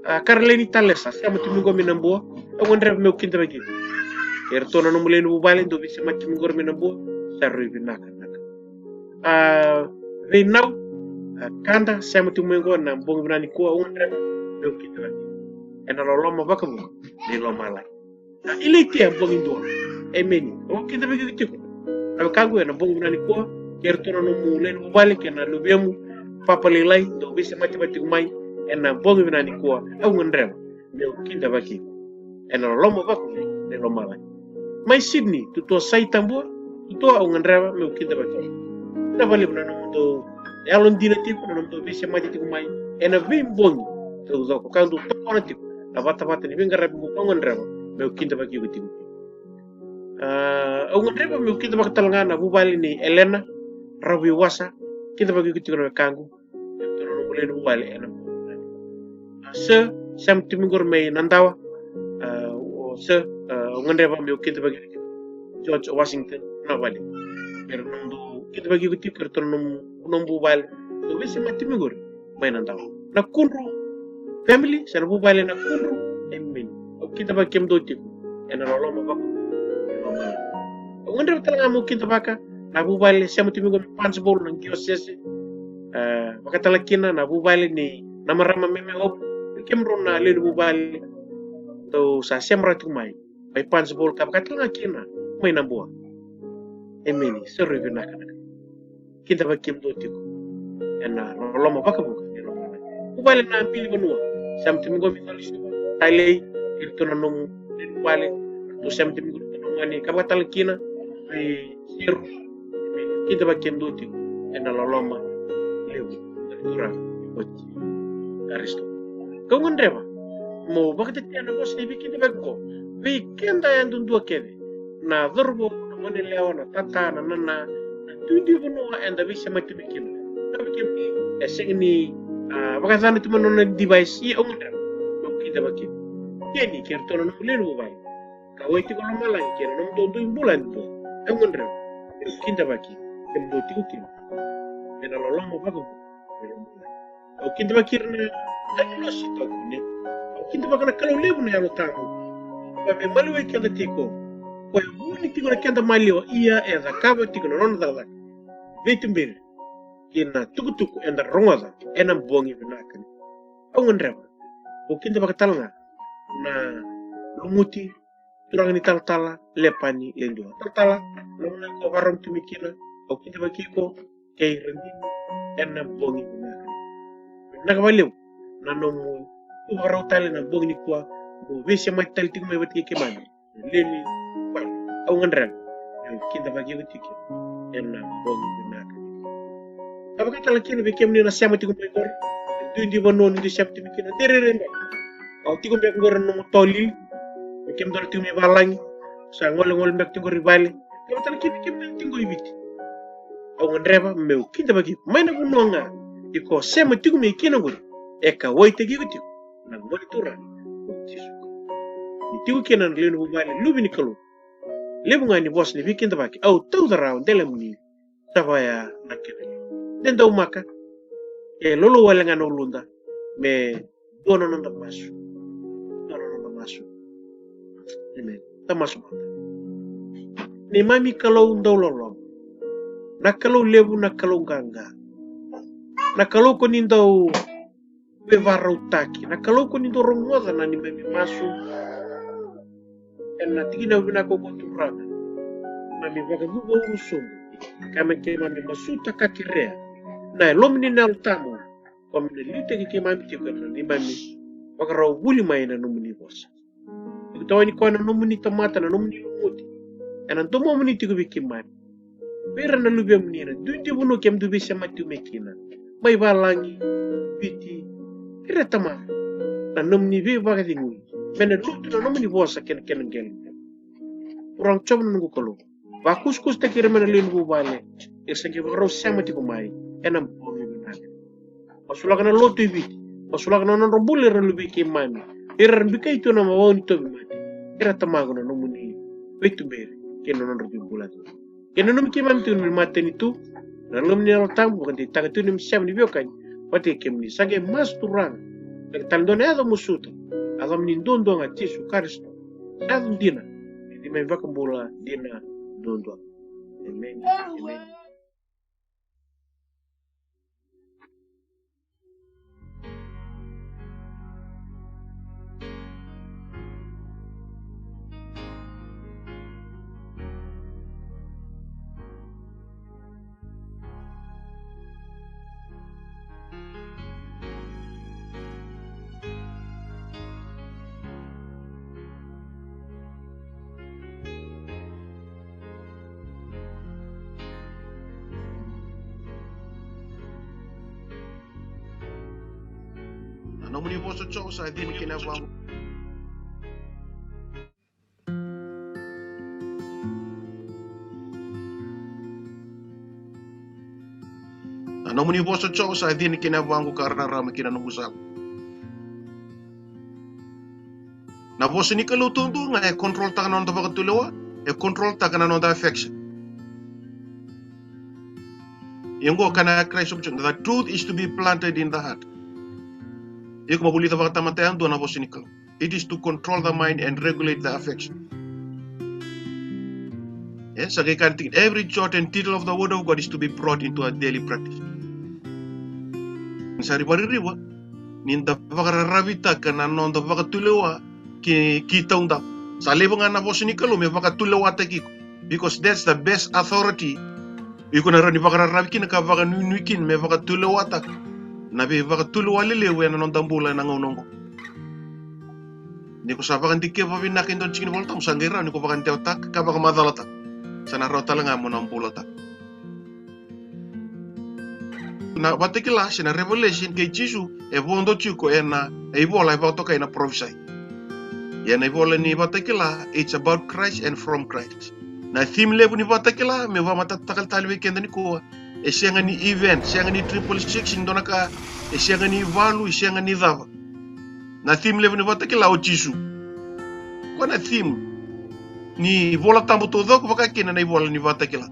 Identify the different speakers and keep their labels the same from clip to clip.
Speaker 1: Karleni talesa sama tumingo minambua ngon rep meu kinta bagi ertona no muleni bubale do bisi mati mingor minambua sarri binaka now kanda sama tumingo na bongi binani kuwa ngon rep meu kinta bagi ena loloma bakamu ni Lomalagi ile tia bongi ndo emeni o kinta bagi kitiko na kangu ena bongi binani kuwa ertona no muleni bubale kena lubemu papa lelai do bisi mati kumai ena bongi binani kuwa ngon rep meu kinta bagi ena loloma bakamu ni Lomalagi mai Sydney tuto sai tambua tuto ngon rep meu kinta bagi na bali na mundo alon dina tipo na mundo bisi mati kumai ena bim bongi to zo ko kandu to na tipo na bata ni binga rabu ngon rep meu kinta bagi gitu ngon rep meu kinta bagi talangana bu bali ni Elena rabi wasa kinta bagi gitu na kangu to no mulai bu bali ena sam timingor mai nandawa ngon rep meu kinta bagi George Washington na bali pero no kita bagi gitu kerto nom bu bali to bisi mati mingor mai nandawa na kunru family sana bu bali na kunru emmen kita bagi kem do tipo ena loloma bako ngon rep talanga mo kinta baka na bu bali sama timingor pans bol nang diocese baka talakina na bu bali ni namarama meme op kem rona le bu bali to sa semra tumai pai pans bol ka baka talanga kina mai nambua emeni seru binaka kita bagi kem do tipo ena loloma baka buka bu bali na pili banua sam timingor mi talisho talei irtona nung bali to sam timingor ngani ka baka talakina ai seru kita bagi kem do tipo ena loloma lewu tura ochi aristo kau ngon rep mo bakit tiana bos ni bikin bagko weekend yan dundua kede na dorbo na mone leo na tata na nana na tundi bono enda bisa mati bikin na bikin esengni baka sana tu na device i ngon rep kita bagi keni kertono no lelu bai kawai ti kono Lomalagi kena nom do bulan tu ngon rep kita bagi kem do ti ena loloma bako o kinta bakirna ano si to ne o kinta bakana kalau lebu na yalo tamu ba me malu e kenda tiko ko muni tiko na kenda malio ia e da kaba tiko no non da vetumbir kina tukutuku enda rongoda ena bongi benakan o ngon o kinta bakatalanga na lumuti turang ni tala Lepani Ledua tala no na ko barom tumikina o kinta bakiko kay rendi ena bongi benakan nakabaliw na nomu ubaraw tali na bongi ni kwa bo besi mai tali ting mai bati ke mani leni kwa au ngan kinta bagi bati ke ena bongi binaka abaka tala kini be kemni na sama tingum be gor dundi bonon di septi mikina terere au tingum be gor no toli be kem dor tingum balangi sa ngol mek tingor ribali ke tala kini kem tingo ibiti au ngan meu kinta bagi mai na bunonga iko sema tigu me kina guri eka woite giguti na ngoli tura tisu ni tigu kina lenu bubale lubi ni kalu lebu ngani bos ni bikin tabaki au tau darao dele muni tabaya nakene den do maka lolo wala ngano lunda me dono nanda masu eme tamasu ni mami kalau ndo lolo na kalau lebu na kalau ganga na kalau ko nindo be varutaki na kalau ko nindo rongoda na ni memi masu na tigina bina ko konturana mami baka gubo usum kama ke mami masuta kakirea na lomni na utamu ko mini lite ke mami tiko na ni mami baka raw buli mai na numuni bosa tawani ko na numuni tomata na numuni lumuti ana tomo muni tiko bikimani pera na lubya munira dundi buno kem dubi sama tu mekina mai balangi biti kira tama na nomni be bagati ngui mena lutu na nomni bosa ken gel orang coba nunggu kalau bakus tak kira mena lin bu bale esenge baro sama ti kumai enam bongi benar masula kana lotu biti masula kana non rombule ran lubi ke mami iran bikai tu na mawon to mati kira tama gono nomni betu bere ken non robi bulat ken non ki mam tu mateni tu na nomni al tam bukan ti tagatu nim syam ni biokan pati kem ni sage mas turang Nagtalindona ado musuta. Ado menindondong a Jesu Kristo. Ado dina. Hindi may vakambola dina dondong. Amen. Amen.
Speaker 2: Namun ibu sejauh saya ini kena buang. Namun ibu sejauh saya ini kena buang karena ramai kena nunggu sah. Na bos ni kalau tundu ngai kontrol tangan on tabaga tulewa, kontrol tangan on the affection. Yang go kana Christ option. The truth is to be planted in the heart. It is to control the mind and regulate the affection. Yes, every jot and tittle of the word of God is to be brought into a daily practice. Sari bari riwa, ninda vakara ravita kana nonda vakatulewa kita unda. Salibanga na bosinikalo me vakatulewa tekiko, because that's the best authority. Ikuna rani vakara ravikin ka vakanuikin me vakatulewa tak. Nabi vakatulewa lelewe na nonda mbula na ngonongo. Niko sabakan dike vavinakin don chikin volta musangira niko vakan teotak ka vakamadalata. Sana rota lang mo ng bulata. Na batikila sina revelation kay Jesu e vondo chuko ena e vola e voto kay na prophesy. Ya na vola ni batikila, it's about Christ and from Christ. Na theme level ni batikila me va matatakal tal weekend ni ko e siya ni event, siya ni 666 ndona ka e siya ni valu, siya ni dava. Na theme level ni batikila o Jesu. Ko na theme ni vola tambo todo ko baka kina na vola ni batikila.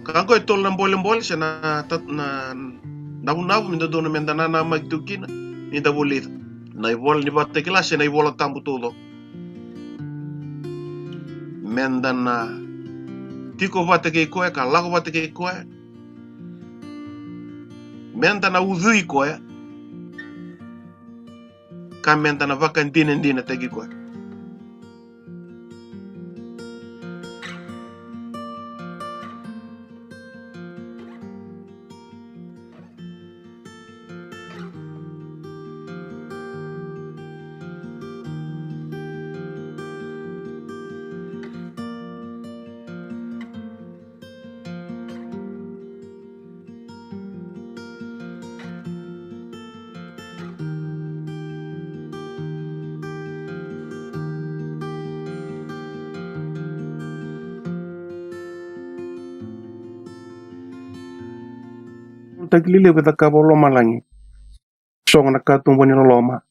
Speaker 2: Kango itol ng bolem-bol siya na nabunabu minda doon mendana na magtukina ni dabulit. Na ivola ni batikila siya na ivola tambo todo. Mendana tiko batike koe ka lago batike koe. Mendana udhui koe. Ka mendana vakan dina tegi koe.
Speaker 3: Taglili with a cabo Lomalagi. Song na katumbo ni Loma.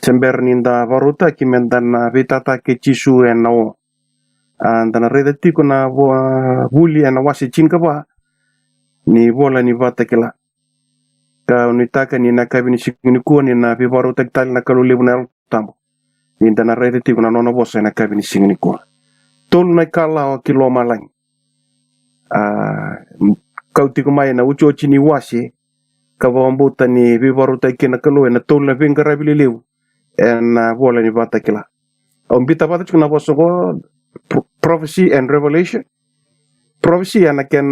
Speaker 3: Sember ninda varuta kimendana vitata ke chisu en nao. And na reda tiko na wuli na wasi chinkaba ni bola ni vatakila. Ka unitaka ni na kabini sikuniku ni na vivaruta kitali na kalulibu na tambo. Ninda na reda tiko na nona bosa na kabini sikuniku. Tolu na Kalawa ki Lomalagi. Kau tiko mai na ucho chini wasi ka vambuta ni vivaruta kina kalu na tolu na vinga rabili liu en bola ni vatakila. Bita bata chuna boso prophecy and revelation. Prophecy anaken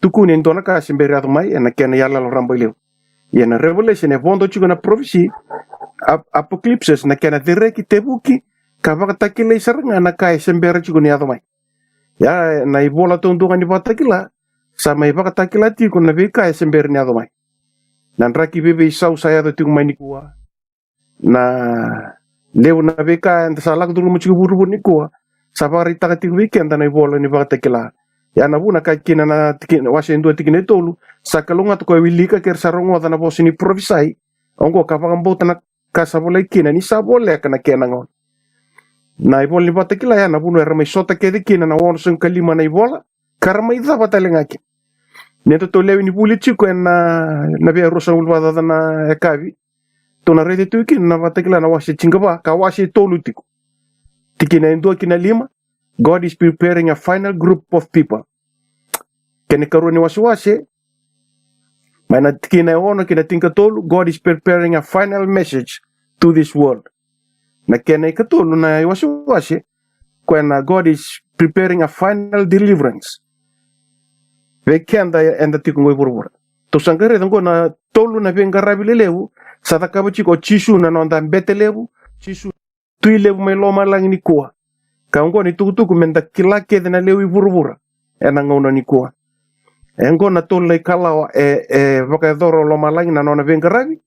Speaker 3: tukuni ndona ka simberi atumai anaken yala rambo liu. Yana revelation e vondo chuna prophecy apocalypse na kena direki tebuki ka vakatakila isaranga na ka simberi chuna atumai. Ya na ibola tundungan ni vatakila sama ivakatakila tiko na vika simberi ni atumai. Nan raki bebe isau saya to tiko mai ni kuwa na leo na vika and salak dulu muchi buru ni kuwa sabari takati weekend na ibola ni vakatakila. Ya na buna ka kina na wasi ndo tikine tolu sakalunga to ko wilika ker sarongo na bosi ni prophesy ongo ka pangambota na kasabole kina ni sabole kana kenangon. Na ibola ni vakatakila ya na buna ramai sota kedi kina na wonsun kalima na ibola karma idha batalengaki. Nento to lewi ni buli chiko na via rosa ulvada na kavi. To na rede tuki na vatakila na washi chingaba ka washi tolu tiko. Tiki na endo kina lima. God is preparing a final group of people. Kene karuni wasiwasi. Mana tiki na ono kina tinka tolu. God is preparing a final message to this world. Na kene katolu na wasiwasi. When God is preparing a final deliverance. Vekenda enda tiko ngoi burbura. To sangare dango na tolu na venga rabile lewu. Sata kabachi ko chisu na nonda mbete lewu. Chisu tui lewu mai Lomalagi ni kuwa. Kaungo ni tukutuku menda kilake na lewu burbura. Ena ngona ni kuwa. Engo na tolu na Kalawa vaka doro Lomalagi na nona venga rabi.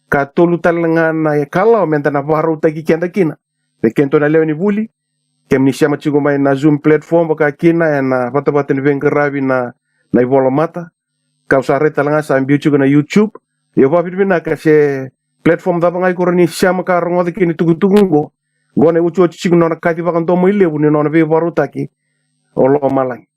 Speaker 3: Ka tolu talanga na Kalawa menda na varo utaki kenda kina. Vekento na lewu ni buli. Kem ni siama chigo mai na Zoom platform baka kina na bata ni venga rabi na ivola mata. Kau sare talanga sa ambiu chigo na YouTube. Yo va na kasi platform da bangai koroni siama ka rongo kini tugu gone uchu chigo na kati vakan tomo ilebu ni nona ve varu taki o Lomalagi.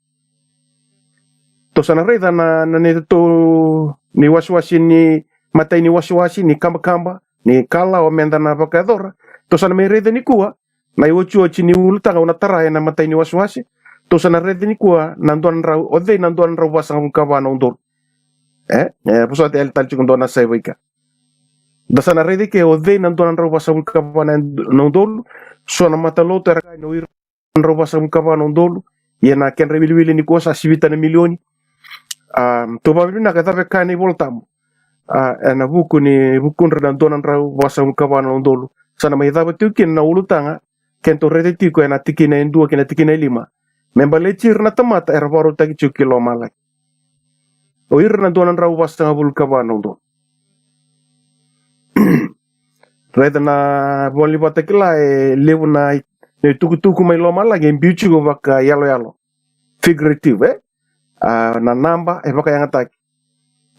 Speaker 3: To sana reda na ne to ni wasiwasi ni matai ni wasiwasi ni kamba ni kala o menda na vakadora. To sana me reda ni kuwa na uchu ni ulutanga una tarai na matai ni wasiwasi. To sana reda ni kuwa nanduan rau ode nanduan rau wasang ulkabana undol. Pusat el tal chico dona sevoika. Da sana reda ke ode nanduan rau wasang ulkabana undol. So na matalo teraka no ir rau wasang ulkabana undol. Yena ken revili ni kuwa sa sivita na milioni. To babina ka tabe kani voltam. Na buku ni bukun nanduan rau wasang ulkabana undol. Sana may dapat tukin na ulutanga. Kento reda tiko na tiki na indua kina tiki na lima. Membale chir na tamata erbaru tagi chuki Lomalagi. O ir na donan rau wasanga vulkabana undol. Reda na boli batakila lewu na tuku mai Lomalagi embiuchi go baka yalo. Figurative na namba baka yang ataki.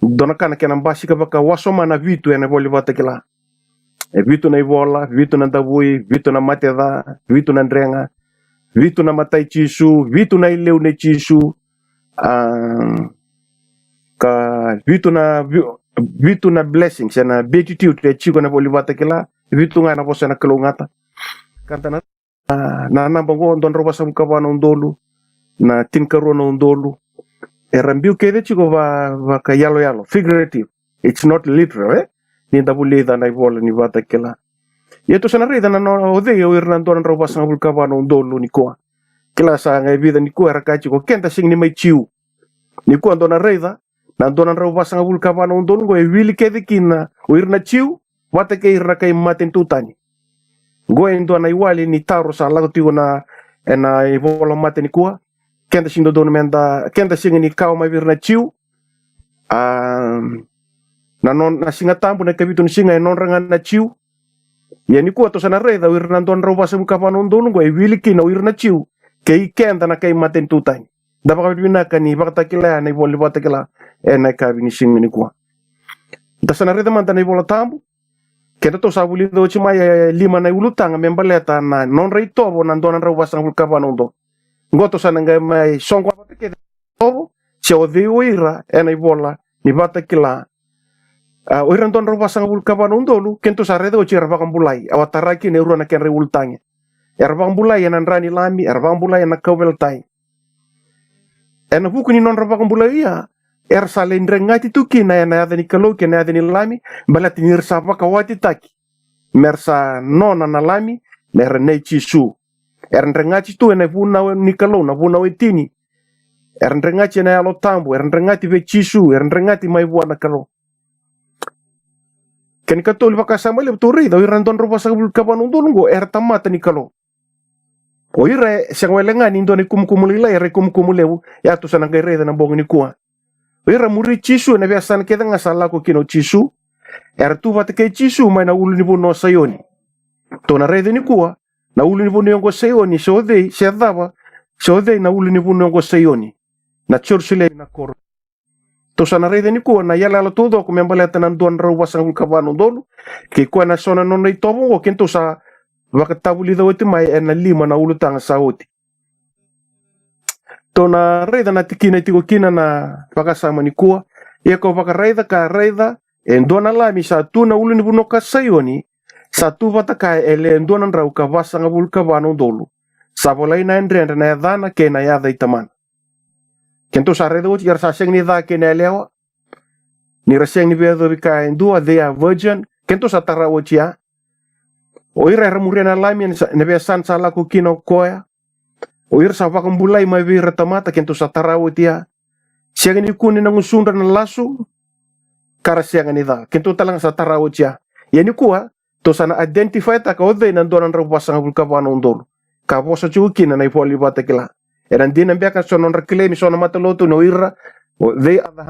Speaker 3: Dona kana kena basi ka baka wasoma na vitu na boli batakila. Vitu na ivola, vitu na dabui, vitu na mateda, vitu na ndrenga, vitu na matai chisu, vitu na ileu ne chisu, ka vitu na blessings na beatitude te chico na bolivata kila, vitu nga na bosa na kalungata. Kanta na nambongo don roba sa mukabana undolu, na tinkaro na undolu. Rambiu kede chico va ka yalo, figurative. It's not literal, ni dabulida na ivola ni vata kila. Yeto sana reda na no ode o irnando na roba sa mukabana undolu ni koa. Kila sa nga vida ni koa rakachi ko kenta sing ni mai chiu. Ni koa ndona reda na ndona roba sa mukabana undolu go e wili kede kina o irna chiu vata ke irna kai maten tutani. Go ndona iwali ni taro sa lago tigo na ivola maten ni koa. Kenta sing do menda kenta sing ni kao mai virna chiu. Na singa tampu na kabitu ni singa non rangan na chiu. Ya ni kuwa to sana reda o irna ndona roba sa mukabana undolu go e wili kina o irna chiu. Kei kenta na kai maten tutani. Dapat kami binaka ni bakta kila na iboli bata kila na kabi ni sing ni kuwa. Dasana reda manta na ibola tambu. Kena to sabuli do chima lima na ulutanga membaleta na non rei tobo na ndona rau wasang ulkabana undo. Ngoto sana ngai mai songwa bata kede tobo. Se o de oira na ibola ni bata kila. Oira ndona rau wasang ulkabana undolu. Kento sa reda o chira bakambulai. Awataraki ne uruna ken rei ultange. Erbambulai na rani lami. Erbambulai na kaweltai. Na buku ni non rabakambulai ya. Salen rengati tuki na adani kaloki na adani lami. Balati nirsapa kawati taki. Mersa nona na lami. Merene chisu. Rengati tu na vuna ni kalo na vuna wetini. Rengati na alo tambu. Rengati ve chisu. Rengati mai buana kalo. Ken katol vakasama le tori da irandon roba sa kabanu dolungo tamata ni kalo. O ire siang welenga ni ndoni kumkumulila ire kumkumulewu ya tu sana gaire na bongi ni kuwa. O ire muri chisu na biasa keda ngasala ko kino chisu. Tu vate ke chisu mai na ulu ni bono sayoni. To na rede ni kuwa na ulu ni bono yongo sayoni so de na ulu ni bono yongo sayoni. Na churchile na kor. To sana rede ni kuwa na yala todo ko membaleta na ndon roba sa kabanu dolu. Ke kuwa na sona non nei tobo ko kento sa wakatabuli daw iti may na lima na ulutang sa uti. tona reida na tikina tiko kina na pakasama ni kua ia ko pakaraida ka raida endona lami sa tu na uluni buno kasayoni sa tu vataka ele endona rau ka vasanga vulka vano dolu sa volai na endrenda na dana ke na ya daitaman kento sa reida uti sa seng ni da ke na lewa ni raseng ni vedo ka endua they are virgin kento sa tara uti ya o ira ramurena lami ne be san sala ku kino koya o ira sa vakambulai mai vira tamata kento sa tara uti ya siang ni kuni na ngusundra na lasu kara siang ni da kento talang sa tara uti ya yani kuwa to sana identify ta ka odei nan donan ra pasang bulka vano ndolo ka vosa chukina na ifoli batekila eran dinan beka sonon reclaim sona mataloto no ira they are the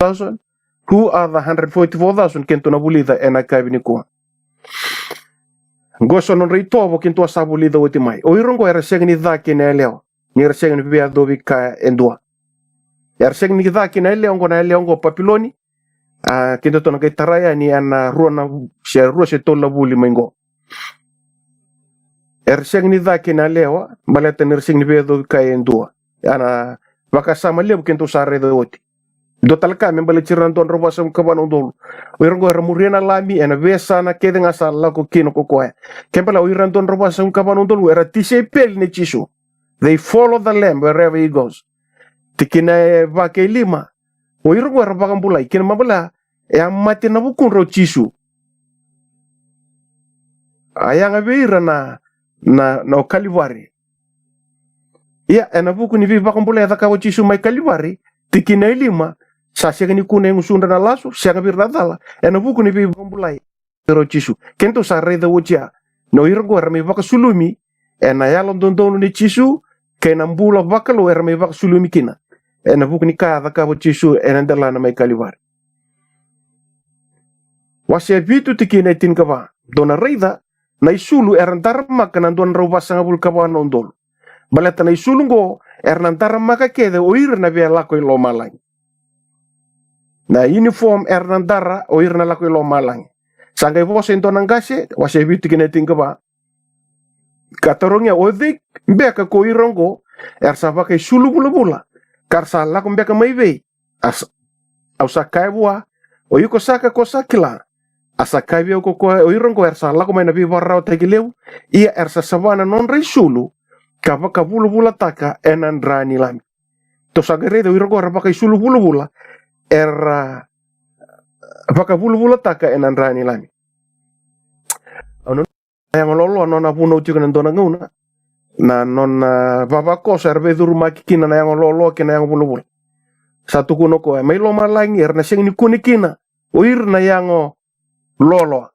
Speaker 3: 100,000 who are the 144,000 kento na bulida ena kabini ko go sonon reitovo kento asabulida oti mai o irongo era segni da kine leo ni era segni bia dobi ka endua era segni da kine leo ngo papiloni kento tona kai taraya ni ana ruana se tola buli mengo segni da kine leo baleta ni segni bia dobi ka endua ana vakasama lebo kento sare do oti do talaka membale ciran don roba sam kabano dol wirgo ramuriana lami ena vesa na kedenga sala ko kino ko koe kembala wiran don roba sam kabano dol era tise pel ne chisu they follow the lamb wherever he goes tikina vake lima wirgo rabagam bulai kin mabala e amati na bukun ro chisu ayanga veira na kalivari ya ena buku ni vi bagam bulai da ka chisu mai kalivari tikina lima sa siang ni kuna ngusunda na lasu siang bir nadala ena buku ni bi bombulai ro chisu kento sa reda woja no irgo ermi baka sulumi ena yalom dondonu ni chisu kena mbula baka lo ermi baka sulumi kina ena buku ni ka wo chisu ena ndala na mai kalivar wase vitu tikina tin kaba dona reda na isulu erandar makana don ro basanga bul kaba nondol baleta na isulu go ernandar maka kede oir na via lako Lomalagi na uniform ernandara oir na lako Lomalagi sangai vose ntonang gase wase vitu kine tingka ba katorongnya odik beka ko irongo ersava ke sulu bula karsa lako beka maive as ausa kaibua oyuko saka kosakila asa kaibia ko oirongo ersa lako mai na vi warrao tegileu ia ersa savana non resulu kava bula taka enan rani lami to sagare do irgo rabaka isulu bula era baka bula taka enan rani lami ono yang lolo nona puno juga nandona nguna na nona baba ko serve duruma kina na yang lolo kina yang bula satu kuno ko mai Lomalagi erna sing ni kunikina oir na yang lolo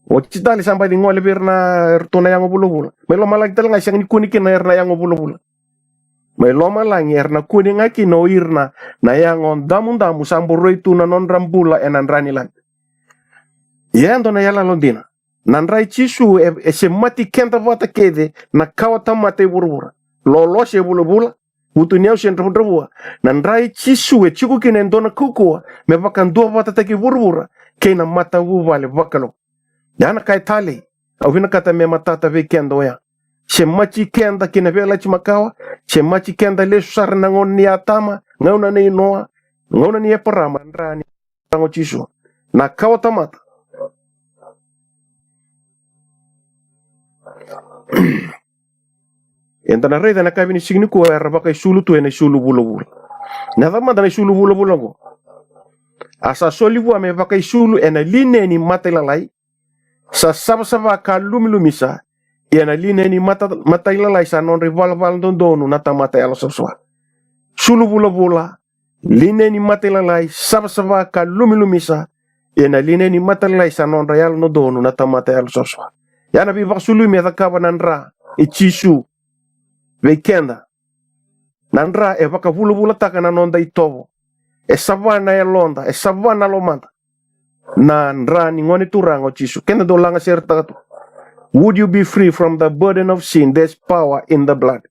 Speaker 3: Ocitali sampai di ngole birna tuna yang bulu-bulu. May Lomalagi tal nga siyang kunikin na erna yang bulu-bulu. May Lomalagi erna kuning aki no irna na yang on damu samburo itu na non rambula enan ranilan. Yan to na yala londina. Nanrai chisu se mati kenta vata kede na kawata mate burubura. Lolo se bulu-bulu. Utu niau sen rambua. Nanrai chisu chiku kinen dona kukua me bakan dua vata taki burubura. Kena mata vale bakalo. Yana kai tali au hina kata me matata ve kendo ya se machi kenda kina vela chimakawa se machi kenda le sar na ngon ni atama ngauna ni noa ngauna ni parama ndrani tango chiso na kawa tamata entana reda na kabini signi ko rabaka sulu tu ene sulu bulu na dama dana sulu bulu go asa solivu ame baka sulu ene line ni matelalai sa saba ka lumisa iana line ni mata ilalai sa non rival dondonu nata mata ala soswa sulu bula line ni mata ilalai saba ka lumisa iana line ni mata ilalai sa non real no donu nata mata ala soswa yana bi vaksulu me takaba nanra ichisu weekenda nanra e vaka bula taka na non dai tovo e savana e londa e savana lomanda nan rani ngone turango chisu kena do langa serta tu would you be free from the burden of sin? There's power in the blood.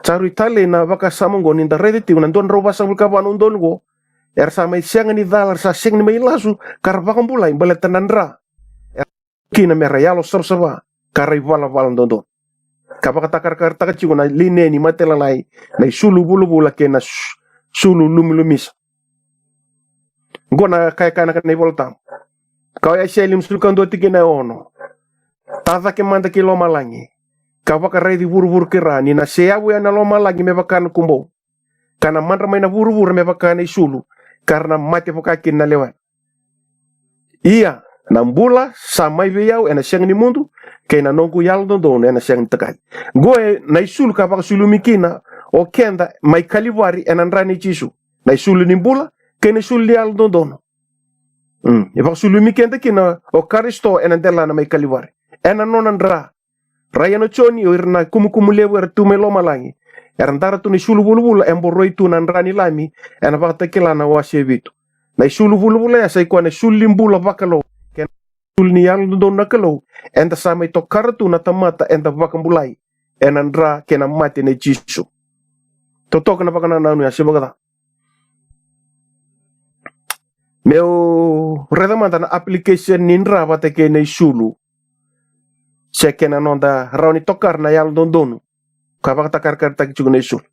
Speaker 3: Caru itale na baka samongo ninda rediti unan don roba sa bulka banun don go er sa mai siang ni dalar sa siang ni mai lasu karbakam bulai baleta nanra kina mera yalo sarsaba karai vala dondo kapaka takar takachigo na line ni matela lai na sulu bulu ke na sulu lumisa gona kai kana kana voltam kau ya selim sulkan do tikina ono tata ke manda ke Lomalagi kapaka reidi buru kira ni na seabu ya na Lomalagi me bakan kumbo kana mandra mai na buru me bakan sulu karena mate pokakin na lewan iya na mbula samai veyau ena siang ni mundu kay na nongku yal dondo ena siang takai goe na isulu kapaka sulu mikina o kenda mai kalivari ena rani chisu na isulu ni mbula kay na isulu yal dondo Ipak sulu mikenda kina o karisto ena dela na mai kalivari ena nonandra raya no choni o irna kumulewu er tume Lomalagi erandara tu ni sulu bulu emboroi tu nandrani lami ena bakta kilana wasevitu na isulu bulu ya sai kwa na sulimbula bakalo ken sulni yal don nakalo enda samai to kartu na tamata enda bakambulai enandra kena mate ne jisu totok na bakana nanu ya sibagada meu redamanda na application nindra batake ne sulu sekena nonda rauni tokar na yal don donu kabak takar tak chugune sulu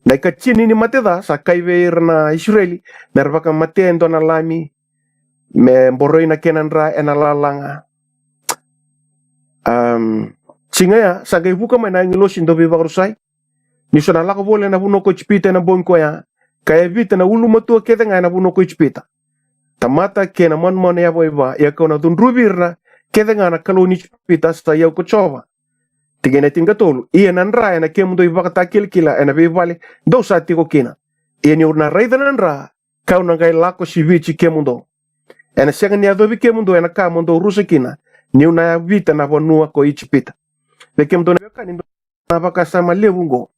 Speaker 3: na ikachini ni mateda sa kaiver na Israeli merbaka matendo na lami me boroi na kenandra enalalanga singaya sa gaibuka mana ngilos indo bibarusai ni sona lako bole na buno ko chipita na bonko ya kaya vita na ulu matua kete ngai na buno ko chipita tamata kena mon ya boiba ya kona dun rubirna kete ngai na kaloni chipita sa ya ko chova tigene tinga tolu iya nanra ena kemundo ibaka kilkila ena bivale do sa tiko kina iya ni urna raida nanra kau nangai lako sivichi kemundo ena senga ni adobi kemundo ena kamundo rusa kina ni una vita na bonua ko ichipita be kemundo na kanindo na baka sama lewungo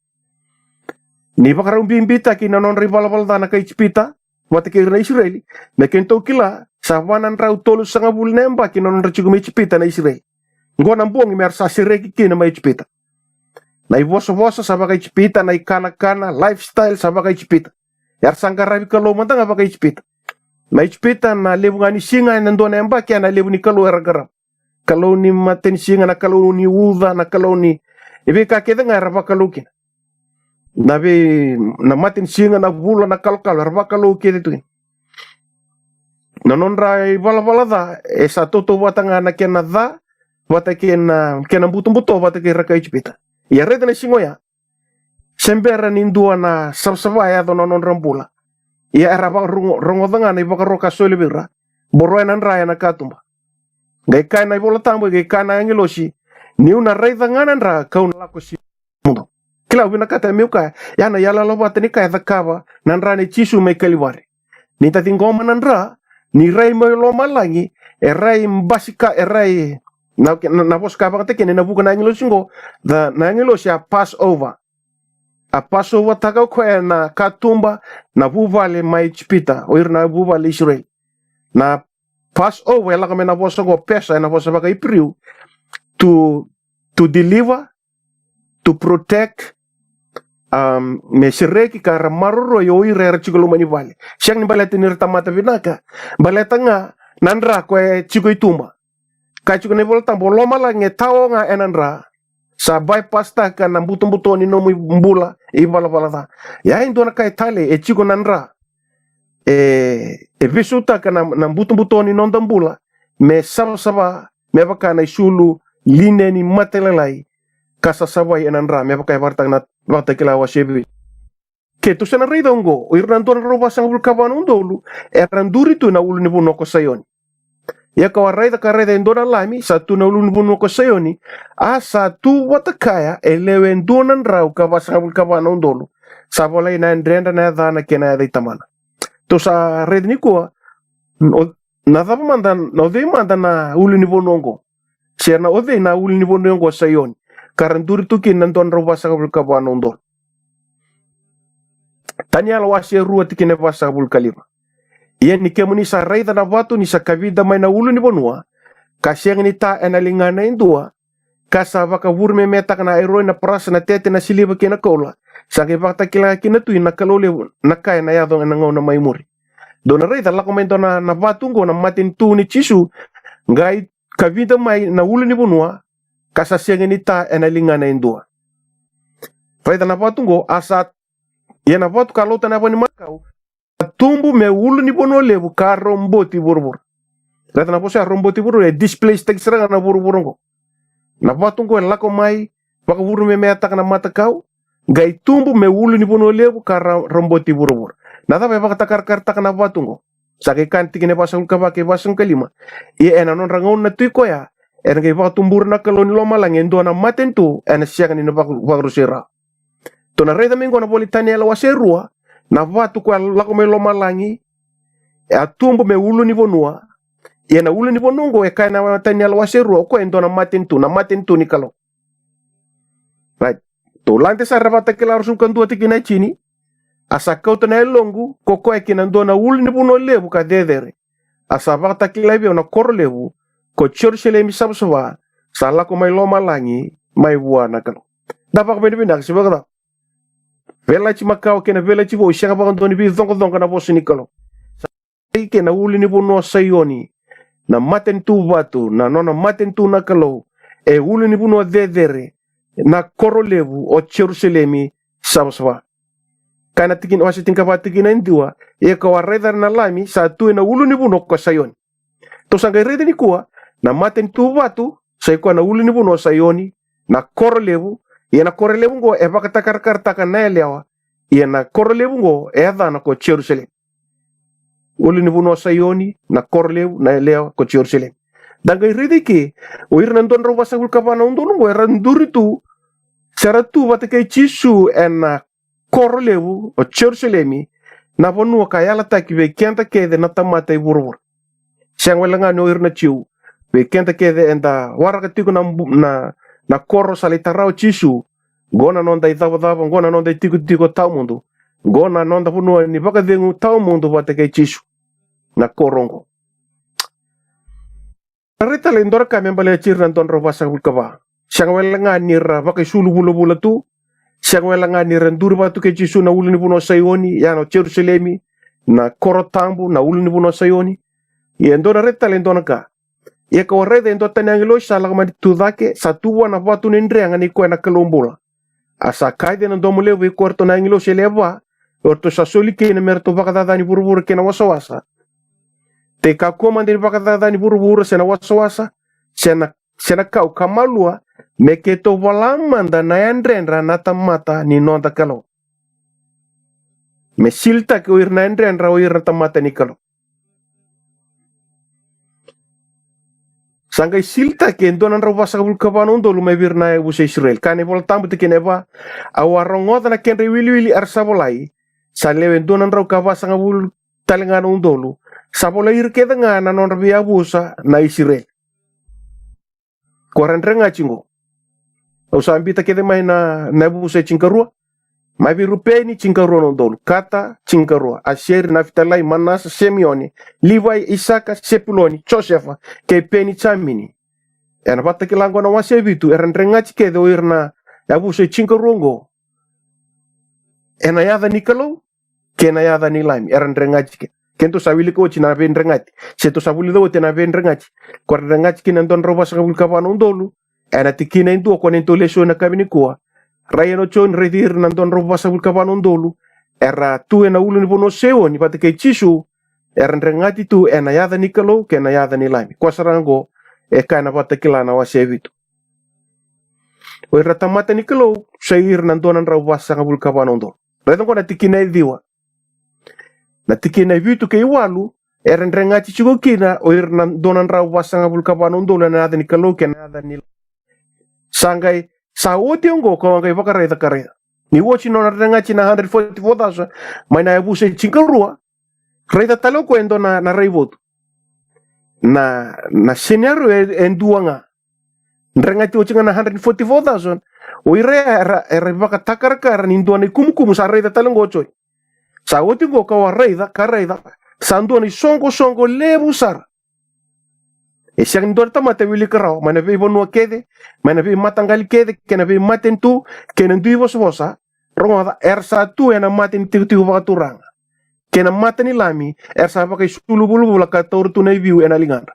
Speaker 3: ni baka rumbimbita kina non rival dana ka ichipita wate ke na Israeli na kento kila sa wanan rau tolu sanga bul nemba kina non rachigum ichipita na Israeli ngona mbongi mer sa sireki kina mai chipita na ivoso sa baka chipita na ikana lifestyle sa baka chipita yar sangara bikalo mantanga baka chipita na chipita na lebu ngani singa na ndona emba kia na lebu ni kalo eragara kalau ni maten singa na kalau ni uda na kalau ni ibe ka keda ngara baka lukin na be na maten singa na bula na kalkal baka lukin itu na nonra bala da esa toto watanga na kena da wata kena buto wata ke raka ichpita ya reda na singoya sembera nindua na sabsaba ya dono non rambula ya era ba rongo danga na ibaka roka sole bira boro na raya na katumba gai kai na ibola tambo gai kana ngelosi ni una reda ngana ndra kauna lako si mundo kila wina kata miuka ya na yala loba tani kai zakaba na ndra ni chisu me kaliware ni tati ngoma na ndra ni rai mo Lomalagi rai mbasika rai na vos kapang te kene na buka na ngilo singo na ngilo sia Passover a Passover taka ko na katumba na buvale mai chipita o irna buvale Israel na Passover la kame na vos go pesa na vos baka ipriu to deliver to protect me sireki kara maroro yo ire chigolo mani vale siang ni balete ni tamata vinaka baleta nga nandra ko chigo itumba kachu ne volta Lomalagi tao nga enandra sa bypass ta kana buto ni no mbula e bala ya indo na kai tale e chigo nandra e visuta kana na buto ni non mbula me saba me baka na sulu line ni matelelai kasa sabai enandra me baka vartang na wata Kalawa sebi ke tu sana ridongo o irnanton roba sang bulkaban undolu eranduri tu na ulu ni buno ko sayon ya kawarai da kareda indona lami satu na ulun bunu ko sayoni a satu watakaya elewen donan rau ka basabul ka bana undolo sabolay na ndrenda na dana kena da itamana to sa red ni ko na daba mandan no de mandan na ulun bunu ngo serna ode na ulun bunu ngo sayoni karanduri tu kin nanton rau basabul ka bana undolo tanya lawase ruwa tikine basabul kalima iya ni kemuni sa raida na watu ni sa kavida mai na ulu ni bonua kasyang ni ta enalinga na indua kasaba ka wurme metak na airoi na pras na tete na siliba kina kola sa kibakta kila kina tu na kalole na kaya na yadong enangaw na maimuri do na raida la komento na watu ngo na matin tu ni chisu ngai kavida mai na ulu ni bonua kasasengenita enalingana indua. Faida na patungo asat yena patu kalau tanapa ni makau tumbu me ulu ni bono lebu ka romboti burbur. Rata na posa romboti burbur e displace tag seranga na burburungo. Na patungo lako mai baka buru me metak na mata kau gai tumbu me ulu ni bono lebu ka romboti burbur. Na tabe baka takar tak na patungo. Sake kanti kene pasang kabake pasang kelima. Ia ena non rangon na tuiko ya. Ena gai baka tumbur na kaloni Lomalagi endo na matentu ena siakan ni baka rusera. Tona reda mingo na politani ala waserua na vatu kwa lako me Lomalagi e tumbu me ulu ni bonua e na ulu ni bonungo e kai na tani ala waserua ko endo na matentu ni kalo. Right. To lante sa rabata kila rusun kan dua tikina chini asa kau tana longu koko e kina ndo na ulu ni bono lebu ka dedere asa bata kila ibe na koro lebu ko chorshele mi sabswa sa lako me Lomalagi mai buana kalo. Dapat benar-benar sebagda. Vela ci makau kena vela ci bo shaka ba ndoni bi zongo na bosi nikalo. Sai kena uli ni bono sayoni na maten tu batu na nona maten tu na kalo e uli ni bono dedere na korolebu o Jerusalemi sabswa. Kana tikin wasi tingka patikin na indua e ka warredar na lami sa tu na uli ni bono ko sayoni. To sanga rede ni kuwa na maten tu batu sai ko na uli ni bono sayoni na korolebu Iana korelebu ngo e baka takar na elewa. Iana korelebu ngo e adana ko Jerusalem. Uli ni buno sayoni na korelebu na elewa ko Jerusalem. Dangay ridiki o irnan don ro basa kapana undon ngo eran duritu saratu batake chisu en korelebu o Jerusalemi na bonu kayala takibe kenta kede na tamata iburur. Siang welanga no irna chiu be kenta kede enda waraka tiku na koro salitarao chisu gona nonda itava gona nonda tiko tau mundo gona nonda puno ni baka dengu tau mundo batake chisu na korongo rita le ndora ka membale chirna don robasa ulkaba sangwela ngani ra baka sulu bula tu sangwela ngani renduri batu ke chisu na uluni puno sayoni ya no Jerusalemi na koro tambu na uluni puno sayoni ye ndora rita le ndona ka ia ka warede ndo tanangilo sala ma tudake satu na batu nendrenga ni ko na kalombola asa kaide na domole we korto nangilo seleba orto sasoli ke na merto bakada ni burbur ke na wasawasa te ka komande bakada ni burbur sena wasawasa sena kau kamalua meketo walamanda na yandrenra na tamata ni nonda kalo mesilta ke ir na yandrenra o ir tamata ni kalo. Sangkai silta ke donan ro basa kabano ndolu mai birna e busa Israel kane vol tambu te keneva awarongo na ken wili arsabolai sa lewen donan ro kabasa ngabul talengano ndolu sabola ir ke ngana non rabi abusa na Israel koran renga chingo o sambita ke mai na busa chinkarua mai birupeni chinkarua ndolu kata chinkarua asher naftalai manas Simeoni Levi Isaka Sepuloni Josefa ke peni chamini ena pata kilango na wasebitu eran rengachi ke do irna abu se chinkarongo ena yada nikalo ke na yada ni lime eran rengachi ke kento sabili ko china ben rengati seto sabuli do tena ben rengachi kor rengachi kinan don roba sabul kapano ndolu ena tikina indu ko nento leso na kabini ko Rayano chon redir nan don roba sabul kapano ndolu era tu ena ulu ni bono sewo ni patake chisu eran rengati tu ena yada nikalo ke na yada ni lime kwa sarango e kana patakila na wasevitu o ratamata nikalo sair nan donan roba sabul kapano ndolu redan ko natikina diwa natikina vitu ke iwalu eran rengati chugo kina o nan donan roba sabul kapano ndolu na yada nikalo ke na yada ni sangai sa oti ngo ko ngai bakare kare ni wochi no renga china 144,000 mai na abuse chinkarua reda talo ko endo na raibot na scenario enduanga renga ti wochi na 144,000 o ire baka takar ni nduani kumkum sa reda talo ngo choi sa oti ngo ko reda kareda sanduani songo lebusar Esiang dorta mate wili kerau, mana be bonua kede, mana be matangali kede, kena be maten tu, kena dui bosa, ronga ersa tu ena maten tiu baturang. Kena maten ilami, ersa pakai sulu bulu bula kator tu na view ena lingan.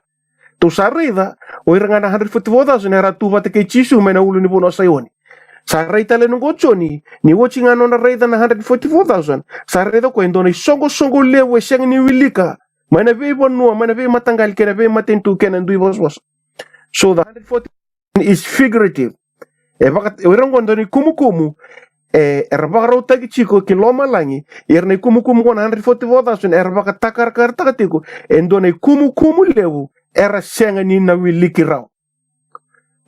Speaker 3: Tu sarida o irangana 144,000 era tu bata ke chisu mena ulu ni bono sayoni. Sarita le nungo choni ni watching ano na raida na 144,000. Sarida ko endona songo lewe siyang ni wilika. Mana be bonua mana be matanggal kena be matentu kena ndui bos. So the 144,000 is figurative. Bakat irango ndoni kumu erbaka tagi chiko ki Lomalagi irne kumu 144,000 erbaka takar takatiku endone kumu lewu era senga ni na wiliki raw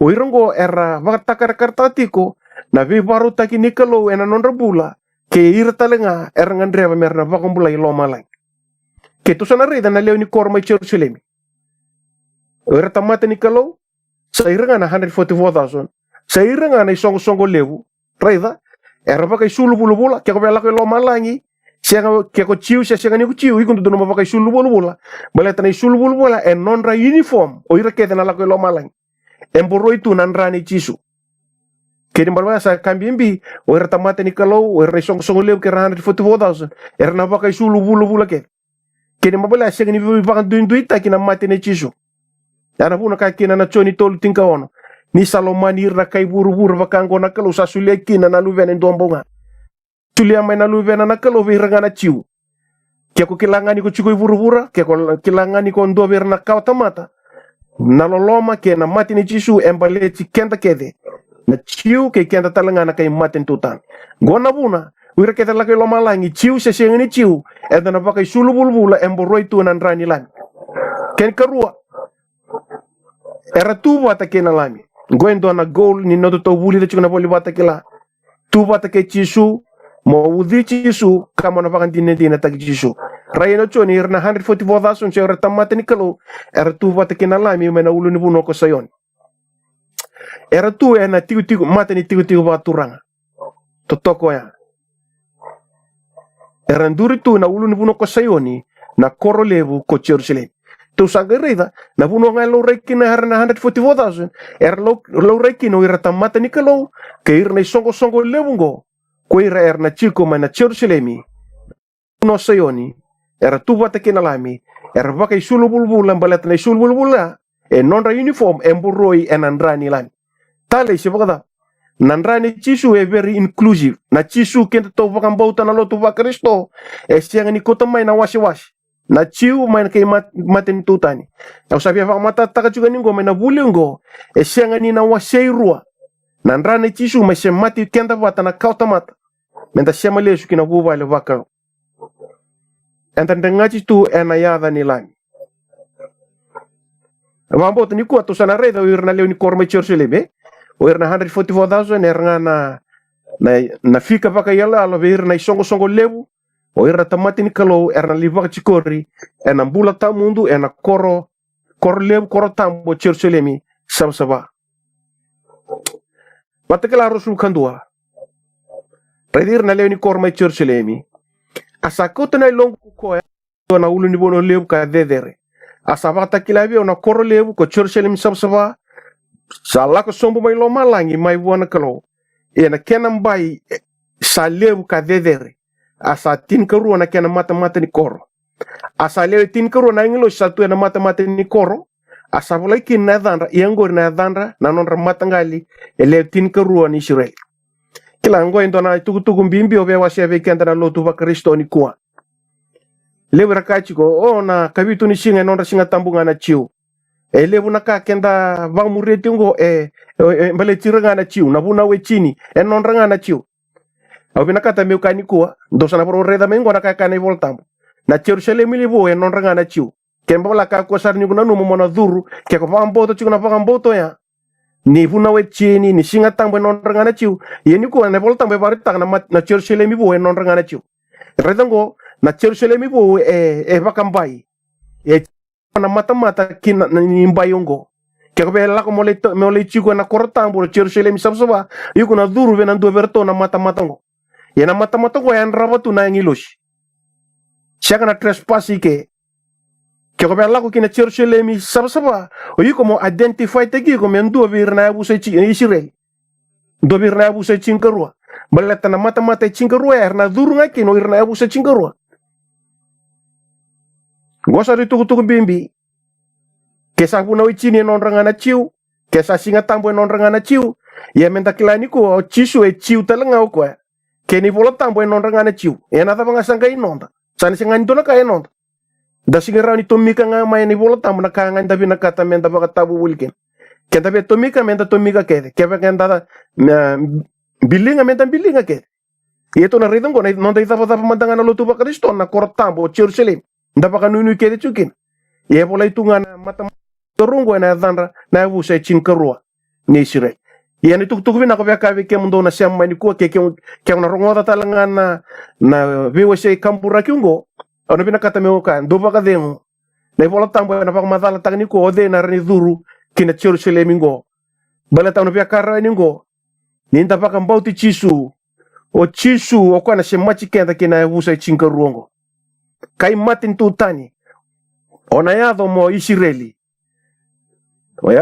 Speaker 3: o irango era baka takar takatiku na vi baru taki nikalo ena non bula ke irtalenga erangan dreva merna baka bula i Lomalagi ke tu sana rida na lew ni korma Jerusalem ora tamata nikalo sa iranga na 144,000 sa iranga na songo lewu rida era baka sulu bula ke ko bela ko Lomalagi sianga ke ko ciu sianga ni ko ciu ikun do no baka sulu bula bala tan sulu bula en non ra uniform o ira ke na la ko Lomalagi en borro itu nan rani cisu ke di balwa sa kambimbi o ira tamate ni kalo o ira songo lew ke 144,000 era na baka sulu bula ke di mabala sianga ni baka duita kina mate ni cisu era buna ka kina na choni tol tinka ono ni Salomani ra kai buru bakango na kalo sa sulekina na luvena ndombonga tulia mai na luvena na kalo viranga na chiu ke ko kilangani ko chiko buru ke ko kilangani ko ndober na kautamata na loloma ke na mati ni chisu embaleti kenda kede na chiu ke kenda talanga na kai maten tutan gona buna wira ke talaka Lomalagi chiu se sengeni chiu eda na bakai sulu bulbula emboroi tu nan rani lan ken karua era tu bata ke na lami goendo na goal ni no to buli de chuna boli bata kila tu bata ke chisu mo udi chisu kama na vakan dinne tak chisu rayno choni irna 144,000 se era tamate ni kalo era tu bata ke na lami mena ulu ni buno ko sayon era tu ena tigu mate ni tigu baturanga to toko ya era nduri tu na ulu ni buno ko sayoni na korolevu ko Jerusalem tu sagarida na buno nga lo reiki na harna 144,000 lo reiki no ira tamata ni kalo ke irna songo lewungo ko ira erna chiko mana Jerusalemi no sayoni era tu bata kinalami era baka sulu bulbula balat na sulu bulbula non ra uniform emburoi enandrani lan tale sibagada nandrani chisu very inclusive na chisu kenta to baka bauta na lo tu baka Kristo siang ni kota mai na wasi na chiu main kay matin tutani au sabi fa mata taka juga ningo mai na bulingo sianga ni na waseirua nandrani chisu mai se mati kenda bata na kauta mata menta sema lesu kina buba le vaka entan ngachi tu ena yada ni lami wambo tani ku atu sana reda irna leuni korma Jerusalem o irna 144,000 erna na fika baka yala alo irna songo lewu o ira tamati ni kalo erna livak chikori ena bula tamundu ena koro lewu koro tambo Jerusalemi sabsaba batakala rusul kandua redir na leuni korma Jerusalemi asakota na long ko na ulu ni bono lewu ka dedere asabata kilabi ona koro lewu ko Jerusalem sabsaba sala ko sombo mai Lomalagi mai wana kalo ena kenam bai sa lewu ka dedere asa tin karu na kena mata ni koro asa lewe tin karu na ingilo satu na mata ni koro asa bulai kin na dhandra yangor na dhandra na non mata ngali ele tin karu ni Israel kila ngo indona tugu mbimbi obe wase be kenda na lotu ba Kristo ni kwa lewe rakachi ko na kabitu ni singa non singa tambunga na chiu lewu na ka kenda bang mureti ngo bale tiranga na chiu na buna we chini non ranga na chiu au bina kata meu kani kuwa dosana pro reda mengo na kaka voltambo na Jerusalem libo non ranga na chiu kemba la ka ko sarni kuna numo mona duru ke ko pamboto chuna pamboto ya ni buna we chini ni singa tambo non ranga na chiu yeni kuwa na voltambo bari tak na Jerusalem libo non ranga na chiu reda ngo na Jerusalem libo bakambai na mata kin ni mbayongo ke ko bela ko mole chigo na kortambo Jerusalem sabsaba yuko na duru venan do verto na mata ngo yana mata ko yan rabatu na ngilosh siya na trespass ke ko bela ko kina Jerusalem sabsaba o yuko mo identify tegi ko men do vir na abu se chi Israel do vir na abu se chinkarua balata na mata chinkarua erna duru ngaki no irna abu se chinkarua gosa ri tuku bimbi Kesa puna wichini nonrangana chiu. Kesa singa tambo nonrangana chiu. Ya menta kilani ko o chisu e chiu talanga o kwa. Keni vola tambo nonrangana chiu. Ena tapa ngasanga inonda. Sani singa nitona ka inonda. Da singa rani tomika nga mai ni vola tambo na kanga ndabi na kata menta baka tabu wulken. Kenta be tomika menta tomika kede. Kepa kenta bilinga menta bilinga kede. Ito na ridong ko na nonda itapa mandangana lotu baka Kristo na kortambo o Jerusalem. Ndapaka nunu kede chukin. Ye vola itunga na mata torungo na dhandra na vusa chinkarua ni Israel. Ye ni tuktuk vina ko kavi ke mundo na siam mani ko ke na rongoda talanga na VWC kampura kyungo. Ono bina kata meoka ndoba ka dengo. Na vola tambo na pa madala tagni ko ode na rani duru kina Jerusalem ngo. Bala tawno pia kara ngo. Ni ndapaka mbauti chisu. O chisu o kana se machi kenda kina vusa chinkaruongo. Kai matin tutani. Ona yado mo Israeli.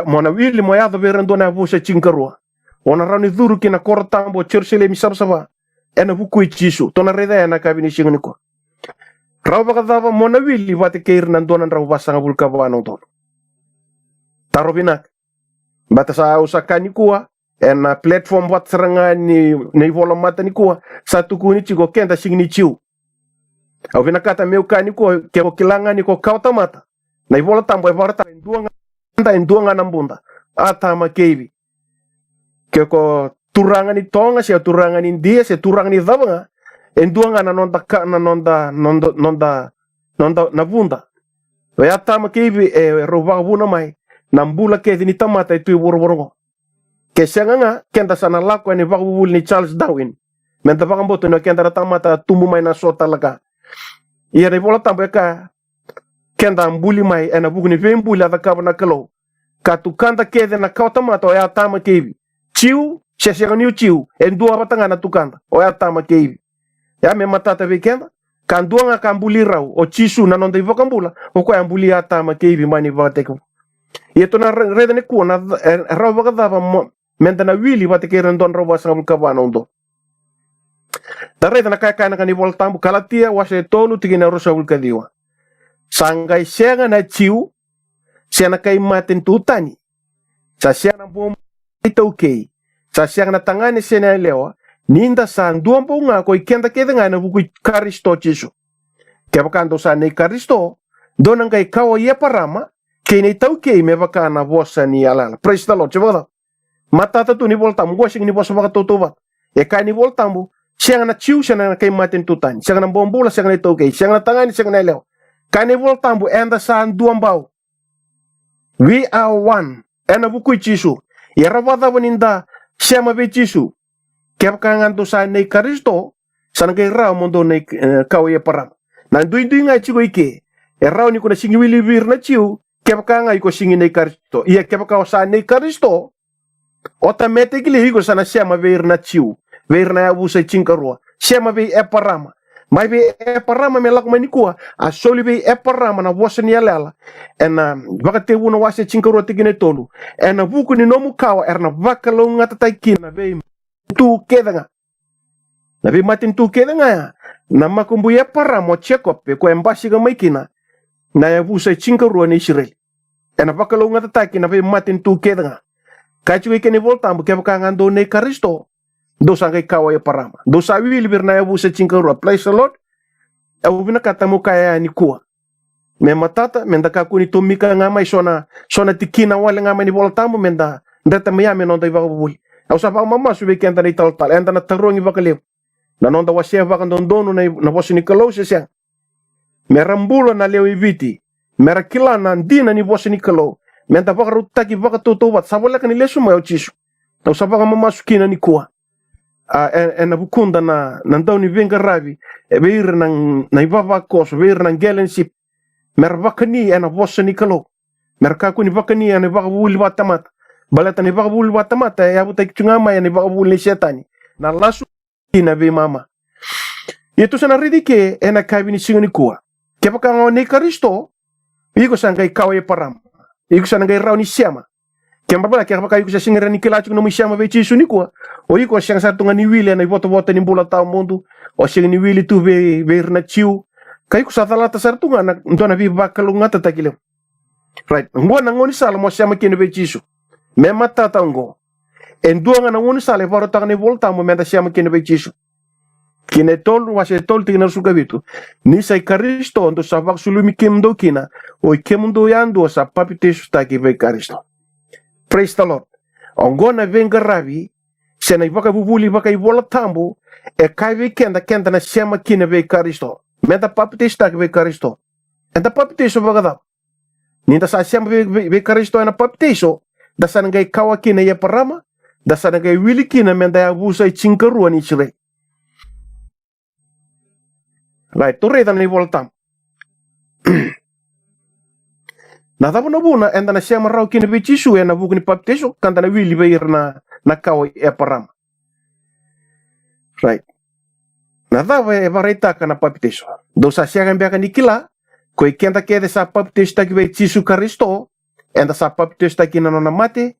Speaker 3: Mona wili mo yado berendo na vusa chinkarua. Ona rani duru kina kortambo Jerusalem sabsaba. Ena vuku chisu. Tona reda ena kabini singuniko. Rau baka dava mona wili vate keir nandonan rau basanga bulka bano ton. Taro binak. Bata sa usakani kuwa. Ena platform wat seranga ni vola mata ni kuwa. Satu kuni chigo kenta singni chiu. Au vina kata meukani kuwa keko kilanga ni ko kauta mata. Na ivola tambo ivarata induanga nambunda. Atama keivi. Keko turanga ni tonga se turanga ni dia se turanga ni dhabanga. Enduanga na nonda na bunda. Waya tama keivi rovaga buna mai. Nambula kedi ni tamata itu iboroboro. Kesenga nga kenda sana lakwa ni vakubul ni Charles Darwin. Menta vakamboto ni kenda tamata tumbu mai na sota laka. Iya ni vola tambo ka kenda mbuli mai ena buku ni vembuli ada kaba na kalo. Katukanda kede na kauta mata oya tama keivi. Chiu, sesega niu chiu. Endua batanga na tukanda. Oya tama keivi. Ya me matata vekenda. Kandua nga kambuli rau. O chisu na nonda iwa kambula. O kwa mbuli ya tama keivi mani vateku. Ito na reda ni kuwa na rau vakadava menta na wili vateke rendon rau basanga bulkabana undo. Ta reda na kaya na kani voltambu kalatia wase tolu tiki na rosa bulkadiwa. Sangai senga na chiu. Siya kay matin tutani. Sa siya na buong ito okay. Sa siya na tangani siya na lewa. Ninda saan duwang po nga ko ikenda keda nga na bukoy karisto chiso. Kaya bakando saan na karisto. Doon ang kay kawa iya parama. Kaya na ito okay me baka na bosa ni alala. Praise the Lord. Siya matata to ni voltambu. Wasing ni bosa baka tutubat. E kaya ni voltambu. Siya na chiu siya na kay matin tutani. Siya na buong bula siya na ito okay. Siya na tangani siya na lewa. Kaya ni voltambu. Enda saan duwang bao. We are one. Ena buku chisu. Yarawada waninda siya mabe chisu. Kaya kanganto sa nay Karisto. Sana kay rao mondo nay kawaya param. Nanduy nga chigo ike. E rao ni ko na singi wilibir na chiu. Kaya kangay ko singi nay Karisto. Iya kaya kawa sa nay Karisto. Automatically higo sana siya mabe na chiu. Ver na yabu sa chingkarua. Siya mabe e parama. Mai be e parama me lak manikua a soli be e parama na wasa ni alala ena bakate wuna wasa chinkaro tigine tolu ena buku ni nomu kawa erna bakalo ngata taikina be tu kedanga na be matin tu kedanga na makumbu e parama check up ko embassy ga maikina na ya busa chinkaro ni Israel ena bakalo ngata taikina be matin tu kedanga kachu ikene voltambu ke bakangando ne Karisto. Dosa kay kawaya parama. Dosa wili birna yabu sa chinkarua. Praise the Lord. Abu binakata mo kaya ni kuwa. Me matata, menda kakuni tumika nga may sona tikina wala nga may ni voltambo menda. Ndata mayami nonda iba kabuli. Au sa pa mama subi kenta ni tal. Enda na tarong iba kaliw. Na nonda wasya ba kandondo na bosi ni Kalawa siya. Merambula na lew ibiti. Merakila na ndina ni bosi ni Kalawa. Menda baka rutaki baka tutubat. Sabala ka nileso mo yaw chiso. Au sa pa mamasukina ni kuwa. Na bukunda na nandaw ni venga rabi beir nang naibaba kos beir nang gelenship merbakani ana bossa ni Kalawa merka ku ni bakani ana bakabul batamat balata ni bakabul batamat ya buta chungama ya ni bakabul ni setani na lasu ina be mama itu sana ridike ena kabini singani kuwa kepaka ngoni Karisto iko sangai kawe param iko sangai rauni siama Kembala kaya baka yuko sa singira ni kilacho no misya mabechi suni ko o yuko siyang sa tunga ni wili na iboto ni bula tao mundo o siyang ni wili tu be na chiu kay ko sa talata sa tunga na ndo na bi bakalunga tatakile Right. Ngo na ngoni sala mo siya makine be chisu. Me matata ngo. Enduanga na ngoni sala varo ta ne volta mo menda siya makine be chisu. Kine tol wase tol tigna suka bitu. Ni sai Kristo ndo sa vak sulumi kemdo kina. O kemdo yando sa papitesu ta ki be Kristo. Praise the Lord. Ongo na venga ravi. Sena ivaka bubuli vaka ivola tambo. E kai kenda na siya makine be Kristo. Menda papitesu ta ki be Kristo. Enda papitesu vaka da. Ninta sa siya be Kristo na papitesu. Dasa ngai kawa kina ya parama. Dasa ngai wili kina menda ya busa chinkaruan ichire. Right, tu reda ni voltam. Na tabu na buna enda na siya marau kina be chisu na buku ni papitesu kanta na wili be na kawa ya parama. Right. Na tabu e vareta kana papitesu. Dosa siya kan biaka nikila. Koi kenta kede sa papitesu taki be chisu Kristo. Enda sa papitesu taki na nona mate.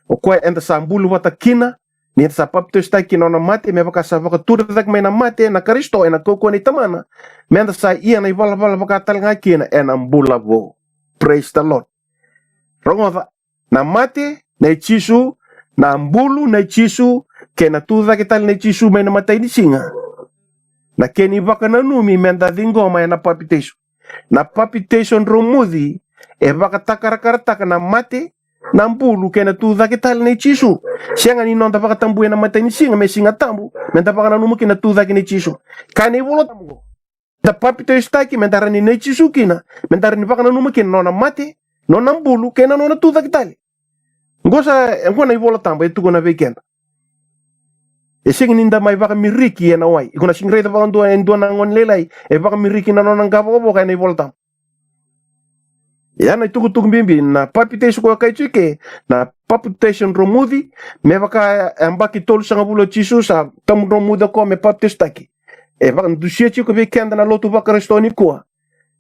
Speaker 3: O koi enda sa mbulu wata kina. Ni sa papitesu taki na nona mate. Me baka sa baka tura tak me na mate na Kristo. Ena koko ni tamana. Me enda sa iya na iwala baka talanga kina. Ena mbula bo. Praise the Lord. Rongo na mate na chisu. Na mbulu na chisu. Kena tura kital na chisu me na mate ni singa. Na keni baka na numi me enda dingoma na papitesu. Na papitesu romudi. E baka takarakara na mate na mbulu kena tu dake tal ne chisu sianga ni nonta baka tambu na mate ni singa me singa tambu menta baka na numu kena tu dake ne chisu kane wolo tambu da papitesu taki mentara ni ne chisu kina mentara ni baka na numu kena nona mate nona mbulu kena nona tu dake tal ngona wolo tambu e tuko na weekend e singa ninda mai baka miriki na wai ikuna singreta baka ndo na ngon lelai e baka miriki na nona ngabo bo kane wolo tambu. Yana tuku bimbi na papitesu kwa kaituke na papitesu romudi me baka ambaki tolu sanga bulo chisu sa tam romuda ko me papitesu taki e baka ndusia chiku be kenda na lotu baka restoni kwa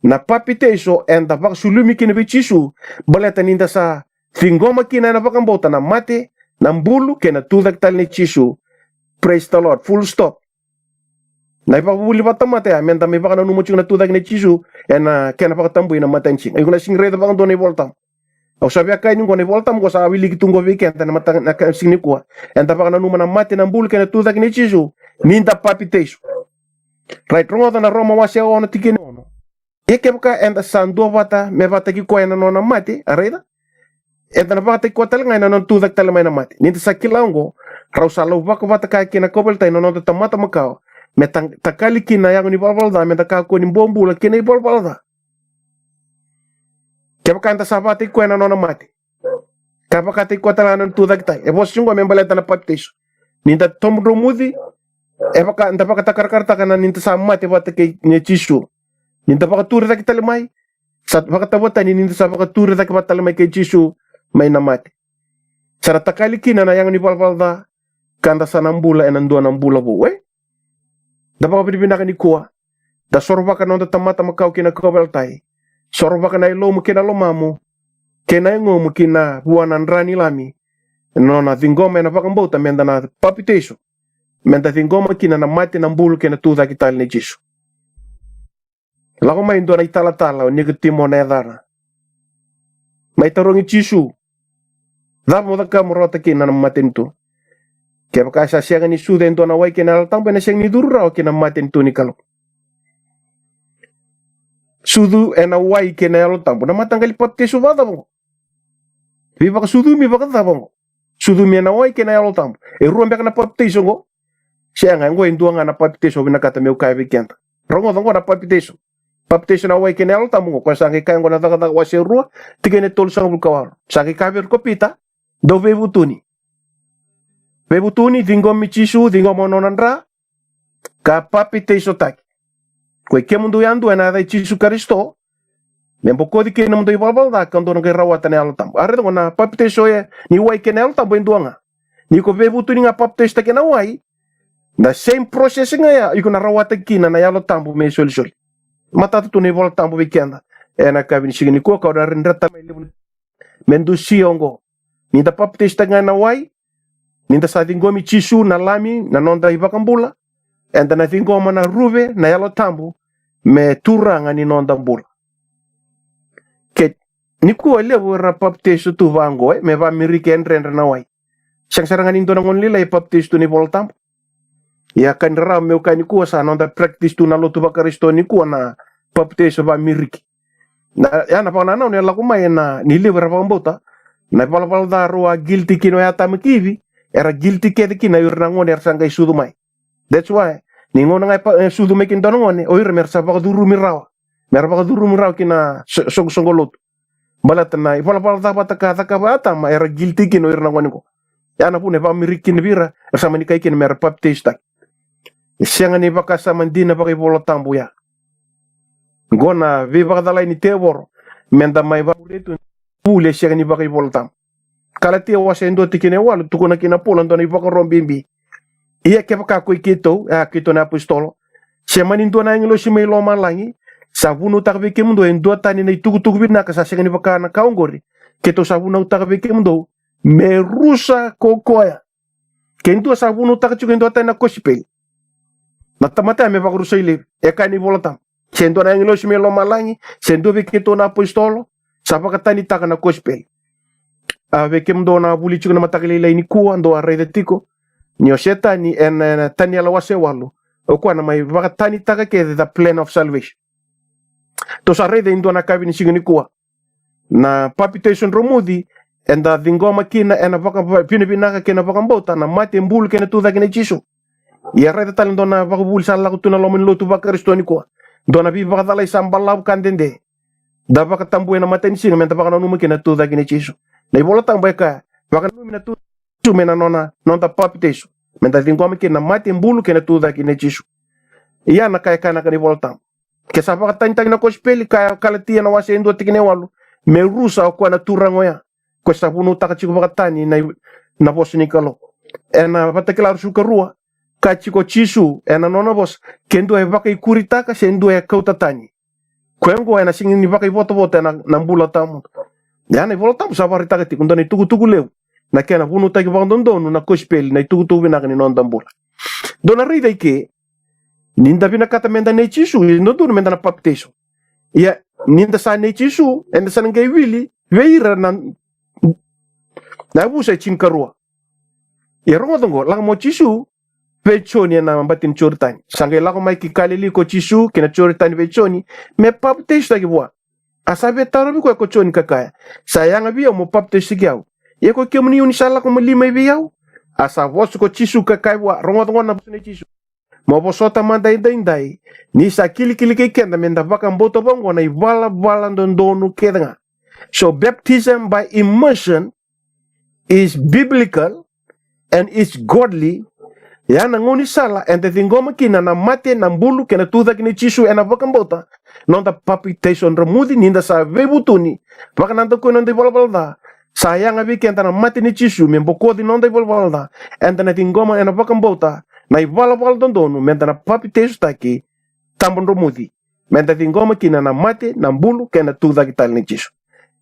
Speaker 3: na papitesu enda baka sulumi kine be chisu baleta ninda sa fingoma kina na baka mbota na mate na mbulu kena tudak tal ni chisu. Praise the Lord. Full stop. Na ipa buli bata mate a menta me baka na numo na tudak ni chisu ena kena baka tambu ina matanching ay kuna singreda baka doni voltam au sabi akai ni ngone voltam ko sa wili kitungo weekend na mata na sini kwa enta baka na numo na mate na mbulu kena tudak ni chisu ninda papitesu right rongo na Roma wase ona tikini ono eke baka enta sando bata me bata ki ko ena nona mate areda enta na bata ko tal ngai na non tudak tal mai na mate ninda sakilango rausalo baka ka kena kobel tai no no tamata makao metang takali kina yang ni balbal da meta ka ko ni bombula kina balbal da keba kanta sabati ko na nona mate kaba kati ko tala nan tudak tai e bos singo membaleta na papitesu ninta tom romudi e baka nda baka takar kana ninta sa mate bata ke ne chisu ninta baka tur dak talmai sat baka tabota ni ninta sa baka tur dak bata talmai ke chisu mai na mate sara takali kina na yang ni balbal da kanda sanambula enando nambula bo we Dapa kapit ni kuwa. Da sorba ka nonta tamata makau kina kabel tai. Sorba ka na ilo mo kina lomamu. Kina ngo mo kina buanan rani lami. No na thingoma na pakambota menda na papitesu. Menda thingoma kina na mate na mbulu kina tuda kitali ni jisu. Lako mai ndo na itala o negatimo na edara. Mai tarongi jisu. Dapa mo da kamurota kina na mate nito. Kaya baka sa siya ni suden to na way kinaltang pa na siyang nidura o kinamatin to ni kalo. Sudu na way kinaltang po na matanggal papitesu bata mo. Di baka sudu mi baka tapa mo. Sudu mi na way kinaltang po. E ruang baka na papitesu ko. Siya nga ngo indua nga na papitesu binakata mi ukay bigyan. Rongo tango na papitesu. Papitesu na way kinaltang mo. Kwa sa kaya ngo na takata wasi ruang. Tigay ni tol sa kabukawar. Sa kabir ko pita. Do bebutuni. Bebutuni dingo michisu dingo mononandra ka papitesu taki. Kwe kemundu yandu ena da chisu Kristo. Memboko di kena mundu ibalbal da kando na rawatan ni altam. Are do na papitesu ye ni wai kena altam benduanga. Ni ko bebutuni nga papitesu taki na wai. The same process nga ya iko na rawatan kina na yalo tambu me sol. Matatu tu ni vol tambu weekend. Ena kabin sigini ko ka da rendata mendu siongo. Ni da papitesu taki na wai. Ninta sa tingomi chisu na lami na nonda ibakambula. Enda na tingoma na ruve na yalo tambu me turanga ni nonda mbula. Ket ni ku le ra baptizo tu vango me va mirike enren na wai sang sarangan indo na ngon lila baptizo tu ni voltam ya kan ra me ka ni ku sa no da practice tu na lo tu bakaristo ni ku na baptizo va mirike na ya na pa na no ne la ku mai na ni le ra bota na pala da roa guilty kino ya tamkivi era guilty ke kina yurna ngon er sanga isudu mai that's why ni ngon ngai sudu mekin don ngon o ir mer sa ba duru mirawa mer ba duru mirawa kina songolot balat na pala da bata ka bata ma era guilty kino ir ngon ko ya na pune pa mirikin vira sama ni kai kin mer baptista sianga ni baka sa mandina ba bolo tambu ya gona vi ba dalai ni tewor menda mai ba letu pule sianga ni baka bolo tam kala tia wasendo tikine walu tukuna kina polan dona baka rombimbi iya ke baka ko kito na apostolo semani ndona ngilo simai Lomalagi sabunu takbe ke mundo en dota ni tugu bina ka sa sianga ni baka na kaungori keto sabunu takbe ke mundo me rusa kokoya kendo sabunu tak chuken dota na kospel na tamata me baka rusa ile e kani bolotam sendo na ngilo simai Lomalagi sendo be keto na apostolo sapaka tani taka na kospel ave mundo na buli chukuna matakile ile ni kuwa ndo arede tiko ni osetani en tani ala wase walu o kwa na mai baka tani taka ke the plan of salvation to sarede ndo na kabini sigini kuwa na palpitation romudi en da dingoma kina en baka pinaka kena baka mbota na mate mbul kena tu kena chiso ya rede tal ndo na baka bul sala ko tuna lomin lotu baka kristoni kuwa ndo na bi baka dalai sambala kandende da baka tambu na mate ni singa men baka no kena tu kena chiso na ibola tambay ka baka numi na tu mena nona nonta palpitation menta dingoma kina mate mbulu kena tu kena chiso iya na kaya kana kani voltam ke sa baka tani na kospeli kaya kalatia na wase ndo tikine walu me rusa ko na turango ya ko sa bunu taka chiko baka tani na bosni kalo ena patakila suka rua ka chiko chisu ena nona bos kendo e baka ikurita ka sendo e kauta tani kwengo ena singin ni baka ivoto na mbula tamu ya na voltam sa barita ka tikundo ni tugu leu na kena bunu taki baka dondonu na kospeli na tugu bina kani non dambula dona rida ike ninda bina kata menda ne chisu no dun menda na baptizo ya ninda sa ne chisu enda sa ngai wili veira na busa chinkarua ya rongo dongo lang mo chisu vechoni na batin chortani sangai lako mai ki kalili ko chisu kina chortani vechoni me baptizo taki bua asabe taro ko choni kakaya sayanga bia mo baptizo kiau ye ko kemuni unisala ko lima biau asa vosu ko chisu kakaya bua rongo dongo na busne chisu mo bosota mandai ni sa kili ke kenda menda baka mboto bongo na ivala ndonu kedanga so baptism by immersion is biblical and is godly ya na ngoni sala and the ngoma kina na mate na mbulu kena tuda kini chisu ena baka mbota nonda palpitation remudi ninda sa vebutuni baka nanda ko nonda balbalda sayanga bi kenta na mate ni chisu memboko di nonda balbalda and na ngoma ena baka mbota na ivala dondonu menta na palpitation taki tambon romudi menta ngoma kina na mate na mbulu kena tuda kital ni chisu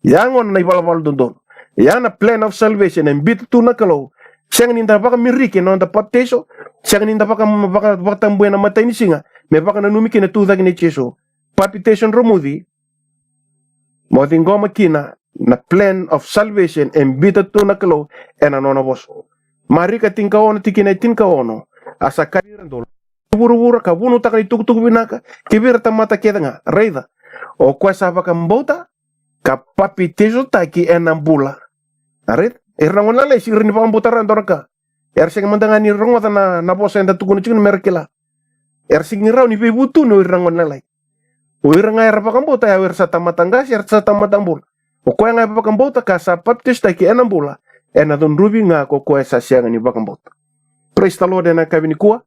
Speaker 3: yangon na ivala dondonu yana plan of salvation and bit tu na kalo siang ninda baka mirike no da baptizo siang ninda baka tambuena mata ini singa me baka na numi kina tuda kini chisu palpitation romudi mo ngoma kina na plan of salvation and bit tu na kalo ena nona bos marika tinka ono tikina tinka ono asa kairan dol buru ka bunu takani tuk binaka kibir tamata kedanga reida o kwasa baka mbota ka palpitation taki enambula arit erangona le sirin pa mbutaran doraka sing mandangani rongota na bosa enda tukun chun merkela sing raw ni bebutu no irangona le o iranga era pa kambota ya sa tamatanga sa tamatambul o ko nga pa kambota ka sa baptista ki enambula ena don rubi nga ko sa siang ni pa kambota praise the Lord na kabini kuwa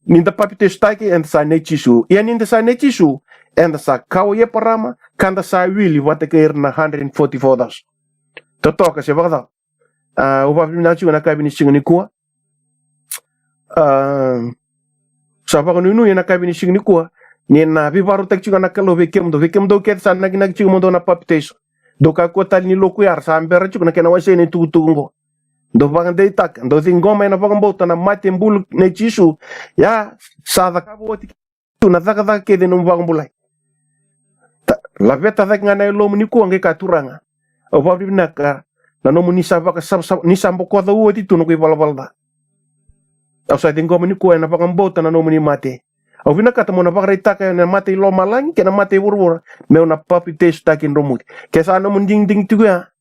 Speaker 3: ninda baptista ki and sa nechisu ya ninda sa nechisu and sa kaw ye parama kanda sa wili watake na 144,000 totoka se bagda uba bimna chu na kabini singni kuwa sa ba nunu na kabini singni kuwa ni na bi baru tek chu na kalo vekemdo ket san na gina chu mondo na baptizo do ka ko tal ni loku yar sa ambera chu na kena wase ni tutungo do bang de tak do ngoma na bang bota na mate mbulu ne chisu ya sa da ka boti tu na zaka ke de no bang bulai La veta dak ngana lomu ni ko nge katuranga. O babri naka na nomu ni sabaka ni sambo ko da uoti tuno ko balbalda. Au sa tingo ni ko na pakambota na nomu ni mate. Au vina kata mona bakra itaka na mate Lomalagi ke na mate wurwur me na papi te stakin romut. Ke sa nomu ding ding tuga.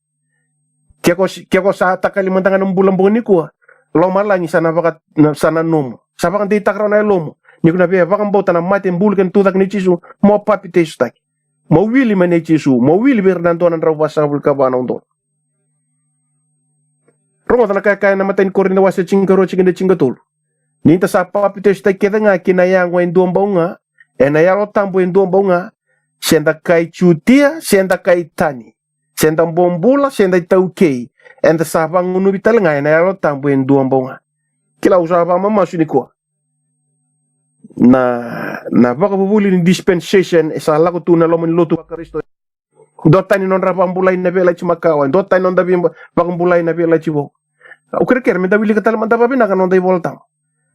Speaker 3: Ke ko sa takali mantanga ng bulan ni ko. Lomalagi sana bakat sana nomu. Sa bakan di takra na lomu. Ni ko na be pakambota na mate mbulken tudak ni chisu mo papi te stak. Mau wili mane Jesu, mau wili bernanto nan rawa sabul kabana undo. Rongo tana kaya na matain korin na wasa chingaro chingatul. Ninta sa papites tay keda nga kinayang wen duombaunga, enayalo tambo en duombaunga, senda kay chutia, senda kay tani, senda bombula, senda taukei, enda sa pangunubital nga enayalo tambo en duombaunga. Kila usapa mamasuni ko. Na baka bubuli ni dispensation sa lako tuna lomon lutu ka Kristo. Dotani non rapambulay na bela chimakawan, dotani non dabi pakambulay na bela chibo. Ukir menda bili katal manda babi na kanon day voltam.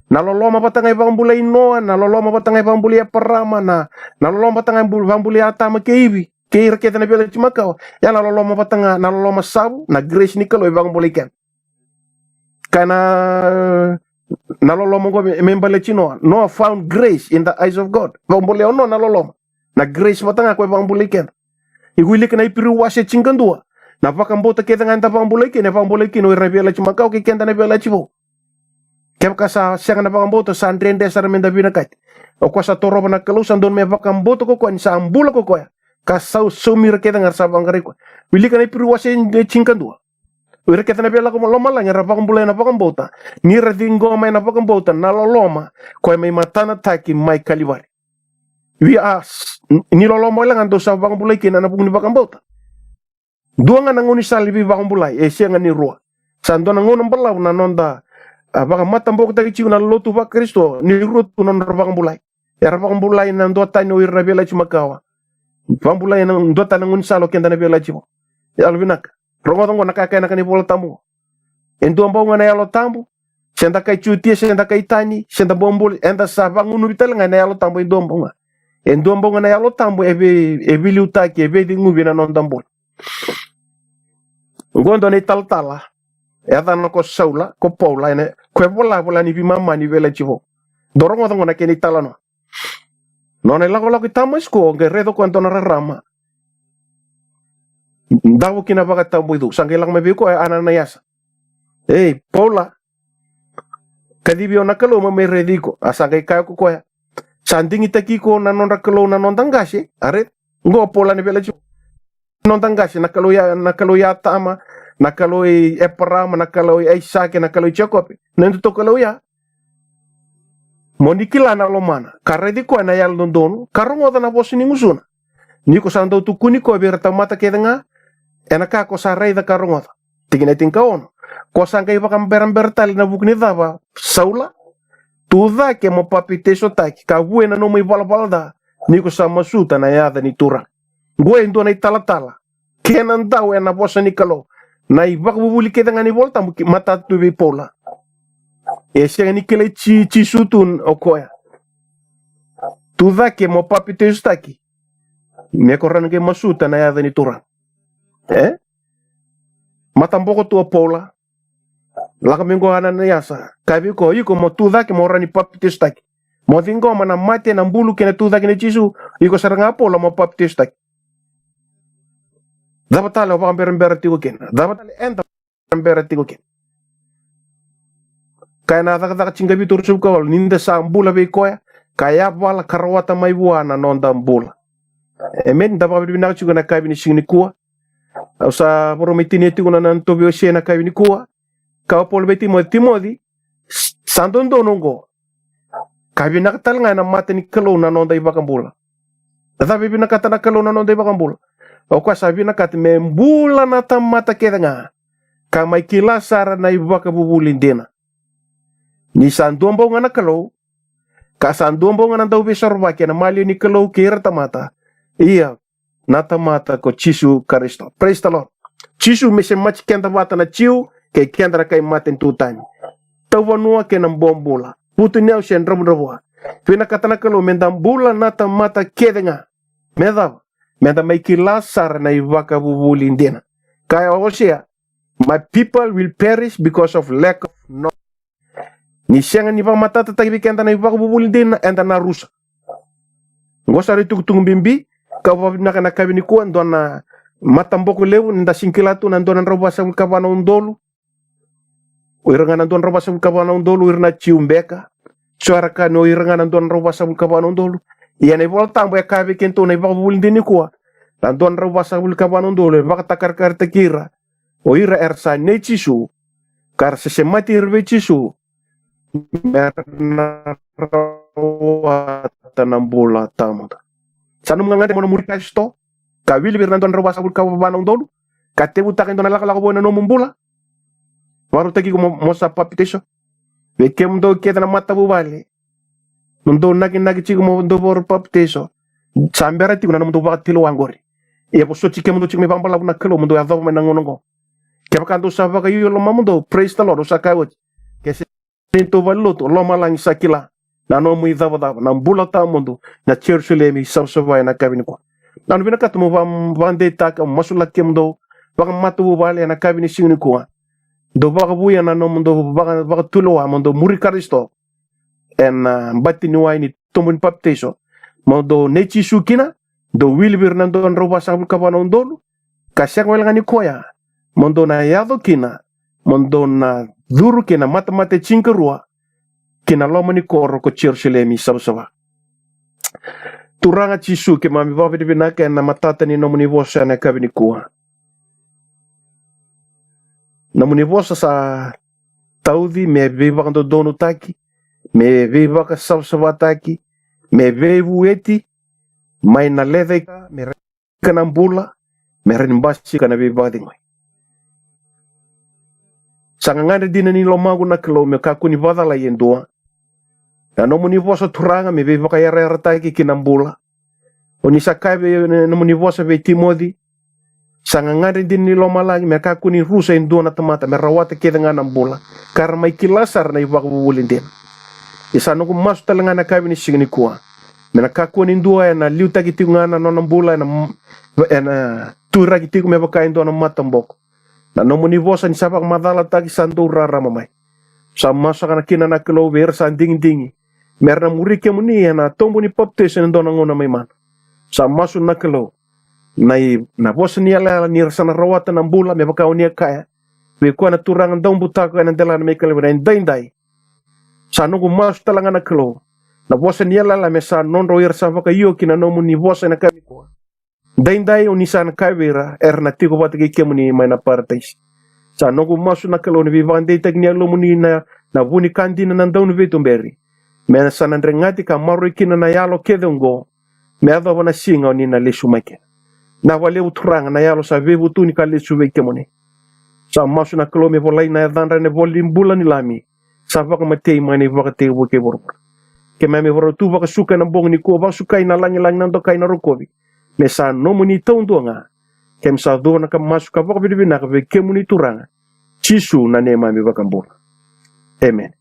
Speaker 3: Naloloma patangay pakambulay noa, naloloma patangay pakambulay parama na, naloloma patangay pakambulay atama keibi, keir kita na bela chimakawa. Ya naloloma patanga, naloloma sabu na grace ni kaloy pakambulay ken. Kana naloloma ko membale chino no found grace in the eyes of God pambole no naloloma na grace matanga ko pambole ken iguile kana ipiru wase chingandua na pakambota keta nganta pambole ken no revela chimakau ke kenda na bela chivo kem kasa siang na pakambota sa andrende saramenda binakat o kwasa toroba na kalusan don me pakamboto ko ko sa ambula ko ko kasau sumir keta ngar sa bangare ko wili kana ipiru wase chingandua Ure kita na bela ko Lomalagi ra pakambulay na pakambota. Ni radingo may na pakambota na loloma ko may matana taki may kaliwari. We ask ni loloma lang ando sa pakambulay kina na pugni pakambota. Dua nga nanguni sa libi pakambulay siya nga ni ruwa. Sando nangunong balaw na nonda baka matambok taki chiu na lotu pa Kristo ni ruto non ra pakambulay. Ya ra pakambulay na ndo tayo ira bela chimakawa. Pakambulay na ndo tayo nanguni sa lo kenda na bela chimo. Ya albinak. Rongo nakakaya na kanibola tamu. Endo ambao nga na yalo tamu. Senda kay chutia, senda kay tani, senda bombol, enda sa bangunuri nga na yalo tamu endo ambao nga. Endo ambao nga na yalo tamu ebe liutaki, ebe di ngubi na non tambol. Ngondo ni taltala. Yata na ko saula, ko paula, kwe bola ni bimama ni vela chivo. Dorongo na keni tala no. Non e lako tamu isko, ngeredo kwento na rarama. Dawo kinabagat tambo ito. Sangkilang may ko ay ananayasa. Paula. Kadibyo na kalo may ready ko. Asangkay kayo ko kuya. Sanding itaki ko na non rakalo na non tanggashi. Aret. Ngo Paula ni Bela Chivo. Non tanggashi. Nakaloya tama. Nakaloy eparama. Nakaloy ay sake. Nakaloy Jacob. Nanduto kaloya. Monikila na lomana. Karedi ko na yal don. Karong oda na bosi ni musuna. Niko sandaw tukuni ko. Berta mata keda nga. Enaka ko sa ray da karungot. Tingin natin kaon. Ko sang kay bakang bertal na bukni daba. Saula. Tuda ke mo papiteso taki. Kawe na no may balbalda. Ni ko sa masuta na yada ni tura. Gue ndo na italatala. Kenan daw na bosa ni kalo. Na ibak bubuli kita nga ni volta. Matatubi pola. Siya ni kila chisutun o koya. Tuda ke mo papiteso taki. Me koran ke masuta na yada ni tura. Matamboko tu Paula. Laka mingo hanan na yasa. Kabi ko yuko mo tuda ke mo rani papitistak. Mo tingo mana mate na mbulu kena tuda kena Jesu. Yuko sarang Paula mo papitistak. Dapat tala pa kamberambera tigo ken. Dapat tala enta kamberambera tigo ken. Kaya nataka chingabi tursub kawal. Ninda sa mbula be koya. Kaya wala karawata may buwana nonda mbula. Men dapat bibina chuga na kabi ni singni kuwa. Sa prometini ti kuna nan tobio siena kayo ni kuwa. Kao pol beti mo timodi. Sandon donongo. Kabi nakatal nga na mata ni kalo na nonda ibakambula. Tatabi binakata na kalo na nonda ibakambula. O kwa sabi nakat me mbula na tamata keda nga. Kamay kilasara na ibakabubulin dina. Ni sandombo nga na kalo. Ka sandombo nga nandaw bisorba kaya na mali ni kalo kira tamata. Iya. Natamata ko Chisu Kristo. Praise the Lord. Chisu mese mach kenda bata na chiu kay kenda kay maten tutan. Tawanua ke ng bombula. Puto niya siya ramrawa. Pinakatana kalo mendam bula natamata kede nga. Medab. Menda may kilasar na ivaka bubulindena. Kaya Hosea, my people will perish because of lack of knowledge. Ni sianga ni matata tagibi kenda na ivaka bubulindena enda na rusa. Ngosari tukutung bimbi, kawa na kabini kuwa ndona matamboko leu nda sinkilatu na ndona robasa kabana undolu. Uirangana ndona robasa kabana undolu irna chiumbeka. Suara no irangana ndona robasa kabana undolu. Ia nei volta tambo ya kabe kento nei ivaka bubulindeni kuwa. Na ndona robasa kabana undolu ivaka takar tekira. O ira ersa nei chisu. Kar sesemati irve chisu. Merna rawata nambula tamuta. Sanu mangangade mono murika sto. Ka wili bir nandon rawasa bul kabana undolu. Ka tebu takin dona laka bona no mumbula. Waru tagi ko mosa papiteso. Be kemdo keda na mata bubale. Mundo nagi chigo mo ndo bor papiteso. Sambera tigo na mundo bakatilo wangori. Ia poso chike mundo chike me bambala na kelo mundo ava me nangonongo. Kaya kanto sa baka yu lo mamundo praise the Lord sa kawot. Kasi to valuto Lomalagi sakila. Na no mu idava na mbula ta mundo na Jerusalem sabsabay na kabini ko. Nanu binakat mo vande tak masula kemdo baka matu bale na kabini singni ko. Do baka buya na no mundo baka tulo mundo muri karisto. En batti ni wayni tomun papteso. Mundo nechi sukina do wilbir nandon roba sabul kabana undolu. Kasyak wala ngani koya. Mundo na yado kina. Mundo na duru kina mata chinkarua. Kina lomani koro ko Jerusalem sabsaba. Turanga chisu ke mami baba binaka na matata ni nomuni vosa na kabini kuha. Nomuni vosa sa taudi me beba ndo donu taki. Me beba ka sabsaba taki. Me bevu eti. Mai na leveka me kana mbula. Me renbasi kana beba dingoi. Sangangade dina ni lomagu na kilo me kakuni badala yendua. Na nomuni vosa turanga me beba ka yara taki kinambula. Oni sakabe nomuni vosa be Timothy. Sangangade dina ni Lomalagi me kakuni rusa indua na tamata me rawata keda ngana mbula. Karena mai kilasar na ibaka bubulindin. Isa nuku masu talanga na kabe ni signi kuwa. Me na kakuni indua na liu taki tiku ngana nona mbula na tura ki tiku me baka indua na matamboko. Na nomuni vosa ni sapak madala taki sandu rara mamai. Sa masa kana kina na kilo ver sa dingi. Merna murike muni na tombo ni popte sen dona ngona mai man. Sa masu na kilo. Na vosa ni ala ni rasana rawata na mbula me baka unia kaya. We kwa na turangan daun butako na dela na me kale na dai. Sa nugu masu talanga na kilo. Na vosa ni ala me sa non roir sa baka yo kina nomu ni vosa na kami kwa. Dai unisa na kawira na tiko bata ke kemuni mai na partais. Sa nugu masu na kilo ni vivande tagni alo muni na vuni kandina na daun vetumberi. Me sa nandrengati ka maru kina na yalo kedongo. Me ado wana singa ni na lesu make. Na wale uturanga na yalo sa vevu tu ni ka lesu veke muni. Sa masu na kilo me volai na yadandra ne voli mbula ni lami. Sa vaka matei mani vaka te woke borobor. Ke me voro tu vaka suka na bong ni ko vaka sukai na langi nando kai na rokovi. Me sa no muni taundu nga. Kem sa do na ka masu ka vaka bidibina ka veke muni turanga. Chisu na ne mami vaka mbula. Amen.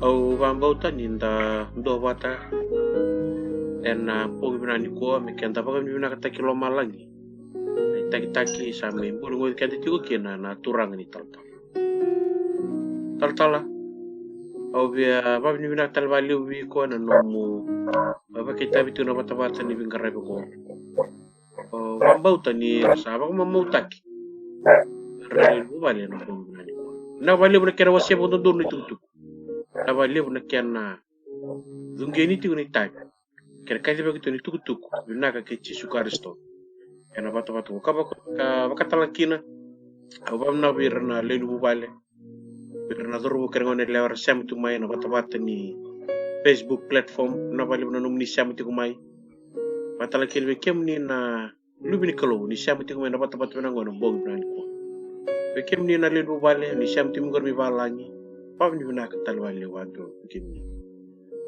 Speaker 1: Au vambauta ninda ndo bata ena pogi binani ko me kenta paga bina kata kilo Lomalagi taki sa me bulu ngoi kenta tigo kena na turang ni tal au bia ba bina tal vali wi ko na nomu baba kita bitu na bata ni bingara ko vambauta ni sa ba mamutaki rel bu vale no binani ko na vale bu kera wasia bo do ni tutu na vale bu na kena dungeni tigo ni tak kera kazi begitu ni tuku bina ka kechi sukaristo ena bata ka talakina au bamna birna lelu bale birna doru kera ngone lewar sam tu mai na bata ni Facebook platform na bale na numni sam tu mai bata lakil be kem ni na lubini kalo ni sam tu mai na bata na ngone bong brand ko Pekem ni na Ledua vale ni siam tim gor mi valangi. Pam ni bina katal vale wado pekem ni.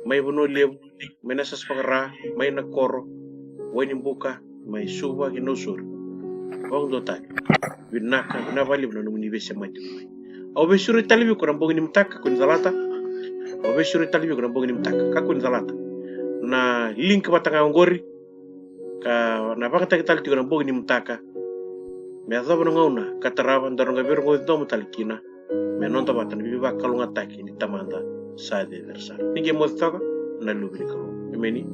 Speaker 1: May bono lebu may nasas pakara may nakoro wani buka may suba ginosur. Wang dotan. Binaka binavali bina numuni bese mati. Au besuri talibi ko rambo ni mtaka kun zalata. Au besuri talibi ko rambo ni mtaka ka kun zalata. Na link batanga ngori ka na bakata kital tigo rambo ni mtaka. Me azaba ngauna kataraba ndaronga biru ngo domo talikina. Me nonta batan biba kalunga taki ni tamanda sade versa. Nige mo taka na lubri ko. Imeni